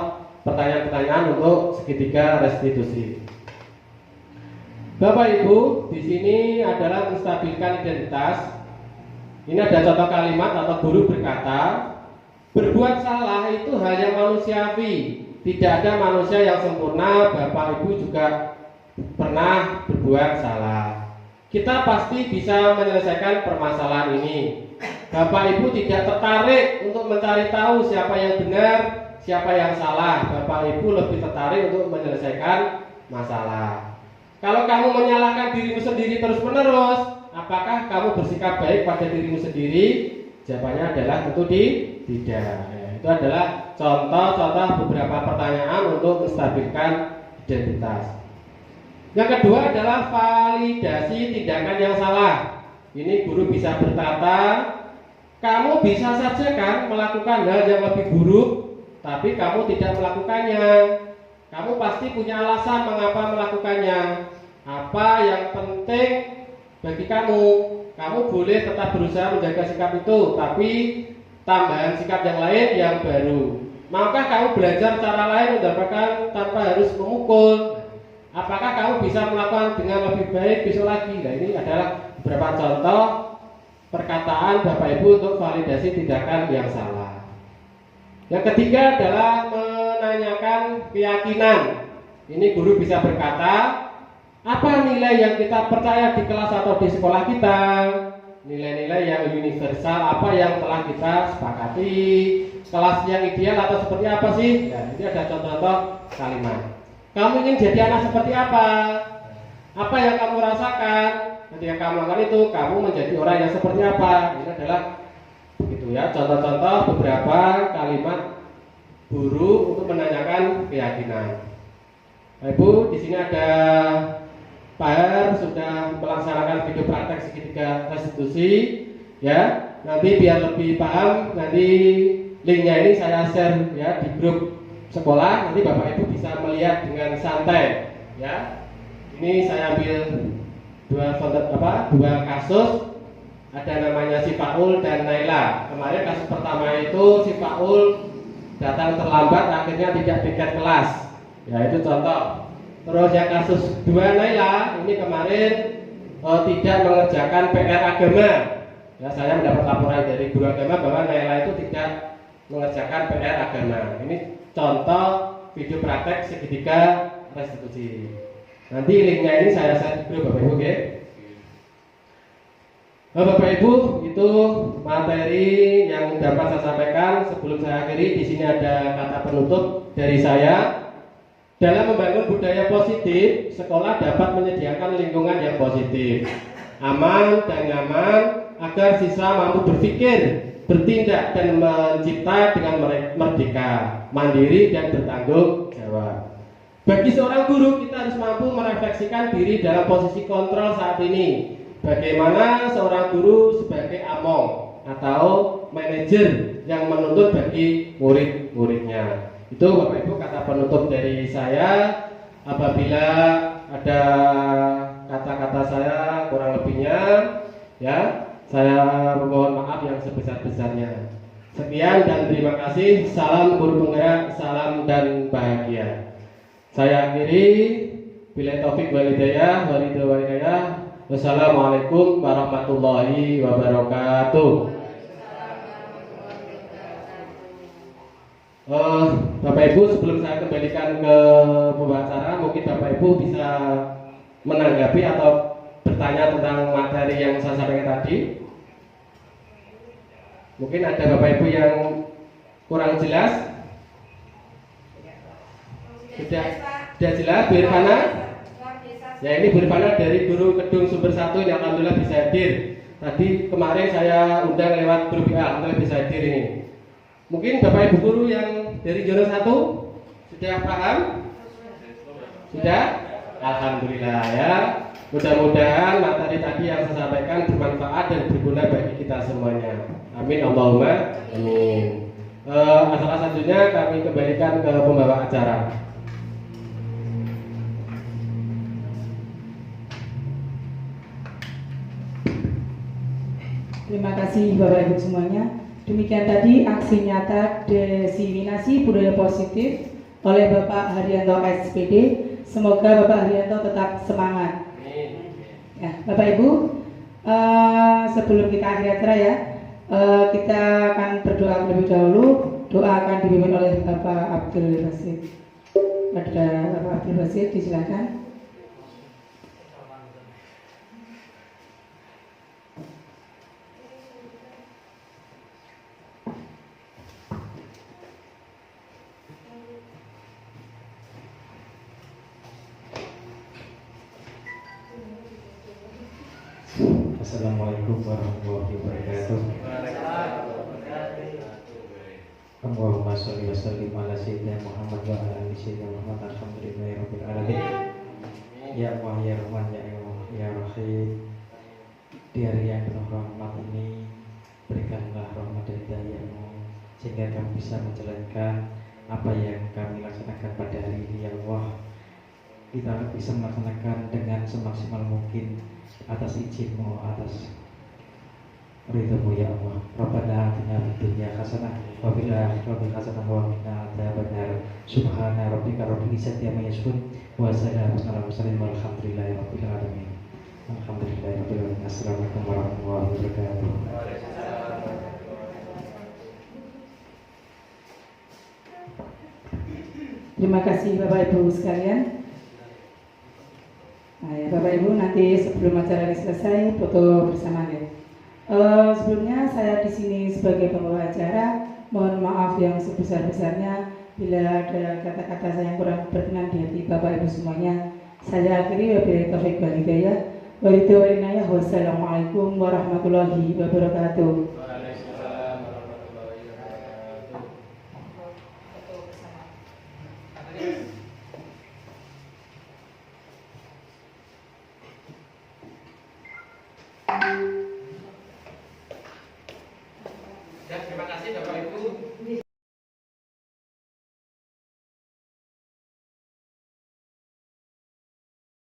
pertanyaan-pertanyaan untuk segitiga restitusi. Bapak Ibu, di sini adalah menstabilkan identitas. Ini ada contoh kalimat atau guru berkata, berbuat salah itu hal yang manusiawi. Tidak ada manusia yang sempurna. Bapak Ibu juga pernah berbuat salah. Kita pasti bisa menyelesaikan permasalahan ini. Bapak Ibu tidak tertarik untuk mencari tahu siapa yang benar, siapa yang salah. Bapak Ibu lebih tertarik untuk menyelesaikan masalah. Kalau kamu menyalahkan dirimu sendiri terus-menerus, apakah kamu bersikap baik pada dirimu sendiri? Jawabannya adalah tentu tidak. Ya, itu adalah contoh-contoh beberapa pertanyaan untuk menstabilkan identitas. Yang kedua adalah validasi tindakan yang salah. Ini guru bisa berkata, kamu bisa saja kan melakukan hal yang lebih buruk, tapi kamu tidak melakukannya. Kamu pasti punya alasan mengapa melakukannya. Apa yang penting bagi kamu? Kamu boleh tetap berusaha menjaga sikap itu, tapi tambahan sikap yang lain yang baru. Maukah kamu belajar cara lain mendapatkan tanpa harus memukul? Apakah kamu bisa melakukan dengan lebih baik besok lagi? Nah, ini adalah beberapa contoh perkataan Bapak Ibu untuk validasi tindakan yang salah. Yang ketiga adalah menanyakan keyakinan. Ini guru bisa berkata, apa nilai yang kita percaya di kelas atau di sekolah kita? Nilai-nilai yang universal, apa yang telah kita sepakati? Kelas yang ideal atau seperti apa sih? Ya, ini ada contoh-contoh kalimat. Kamu ingin jadi anak seperti apa? Apa yang kamu rasakan? Ketika kamu melakukan itu, kamu menjadi orang yang seperti apa? Ini adalah begitu ya, contoh-contoh beberapa kalimat guru untuk menanyakan keyakinan. Ibu, di sini ada Pak Her sudah melaksanakan video praktek segitiga restitusi, ya. Nanti biar lebih paham, nanti linknya ini saya share ya di grup sekolah. Nanti Bapak Ibu bisa melihat dengan santai, ya. Ini saya ambil dua kasus ada namanya si Paul dan Naila. Kemarin kasus pertama itu si Paul datang terlambat, akhirnya tidak piket kelas. Ya itu contoh. Terus yang kasus kedua Naila ini kemarin tidak mengerjakan PR agama. Ya, saya mendapat laporan dari guru agama bahwa Naila itu tidak mengerjakan PR agama. Ini contoh video praktek segitiga restitusi. Nanti linknya ini saya share di grup Bapak Ibu, oke? Bapak Ibu, itu materi yang dapat saya sampaikan. Sebelum saya akhiri, di sini ada kata penutup dari saya. Dalam membangun budaya positif, sekolah dapat menyediakan lingkungan yang positif, aman dan nyaman, agar siswa mampu berpikir, bertindak dan mencipta dengan merdeka, mandiri dan bertanggung jawab. Bagi seorang guru, kita harus mampu merefleksikan diri dalam posisi kontrol saat ini. Bagaimana seorang guru sebagai among atau manajer yang menuntut bagi murid-muridnya. Itu Bapak Ibu kata penutup dari saya. Apabila ada kata-kata saya kurang lebihnya, ya saya mohon maaf yang sebesar-besarnya. Sekian dan terima kasih. Salam guru penggerak, salam dan bahagia. Saya akhiri. Billahi taufik wal hidayah, wassalamualaikum warahmatullahi wabarakatuh. Bapak Ibu, sebelum saya kembalikan ke pembawa acara, mungkin Bapak Ibu bisa menanggapi atau bertanya tentang materi yang saya sampaikan tadi. Mungkin ada Bapak Ibu yang kurang jelas. Sudah jelas, Bu Irfana? Ya, ini Bu Irfana dari Guru Kedung Sumber 1 yang alhamdulillah bisa hadir. Tadi kemarin saya undang lewat grup WA, alhamdulillah bisa hadir ini. Mungkin Bapak Ibu guru yang dari Jono 1 sudah paham? Sudah? Alhamdulillah ya. Mudah-mudahan materi tadi yang saya sampaikan bermanfaat dan berguna bagi kita semuanya. Amin Allahumma amin. Acara selanjutnya kami kembalikan ke pembawa acara. Terima kasih Bapak Ibu semuanya. Demikian tadi aksi nyata diseminasi budaya positif oleh Bapak Haryanto SPD. Semoga Bapak Haryanto tetap semangat. Ya, Bapak Ibu, sebelum kita akhiri acara ya, kita akan berdoa terlebih dahulu. Doa akan dipimpin oleh Bapak Abdul Basit. Ada Bapak Abdul Basit, disilakan. Assalamualaikum warahmatullahi wabarakatuh. Allahumma sholli wa sallim ala sayyidina Muhammad wa ala ali sayyidina Muhammad. Alhamdulillahirabbil alamin. Ya Allah, ya Rahman, ya Allah, ya Rahim. Di hari yang penuh rahmat ini, berikanlah rahmat dan hidayah-Mu sehingga kami bisa menjalankan apa yang kami laksanakan pada hari ini. Ya Allah, kita bisa melaksanakan dengan semaksimal mungkin atas izin-Mu, atas ridho-Mu ya Allah. Rabbana atina fid dunya hasanah wa fil akhirati hasanah wa qina adzabannar. Subhana rabbika rabbil izzati amma yasifun wa salamun alal mursalin walhamdulillahi rabbil alamin. Alhamdulillahi rabbil alamin. Assalamualaikum warahmatullahi wabarakatuh. Terima kasih Bapak Ibu sekalian. Nah, ya, Bapak Ibu, nanti sebelum acara ini selesai foto bersama ya. Sebelumnya saya di sini sebagai pembawa acara, mohon maaf yang sebesar-besarnya bila ada kata-kata saya yang kurang berkenan di hati Bapak Ibu semuanya. Saya akhiri wabillahi taufiq wal hidayah. Wassalamualaikum warahmatullahi wabarakatuh.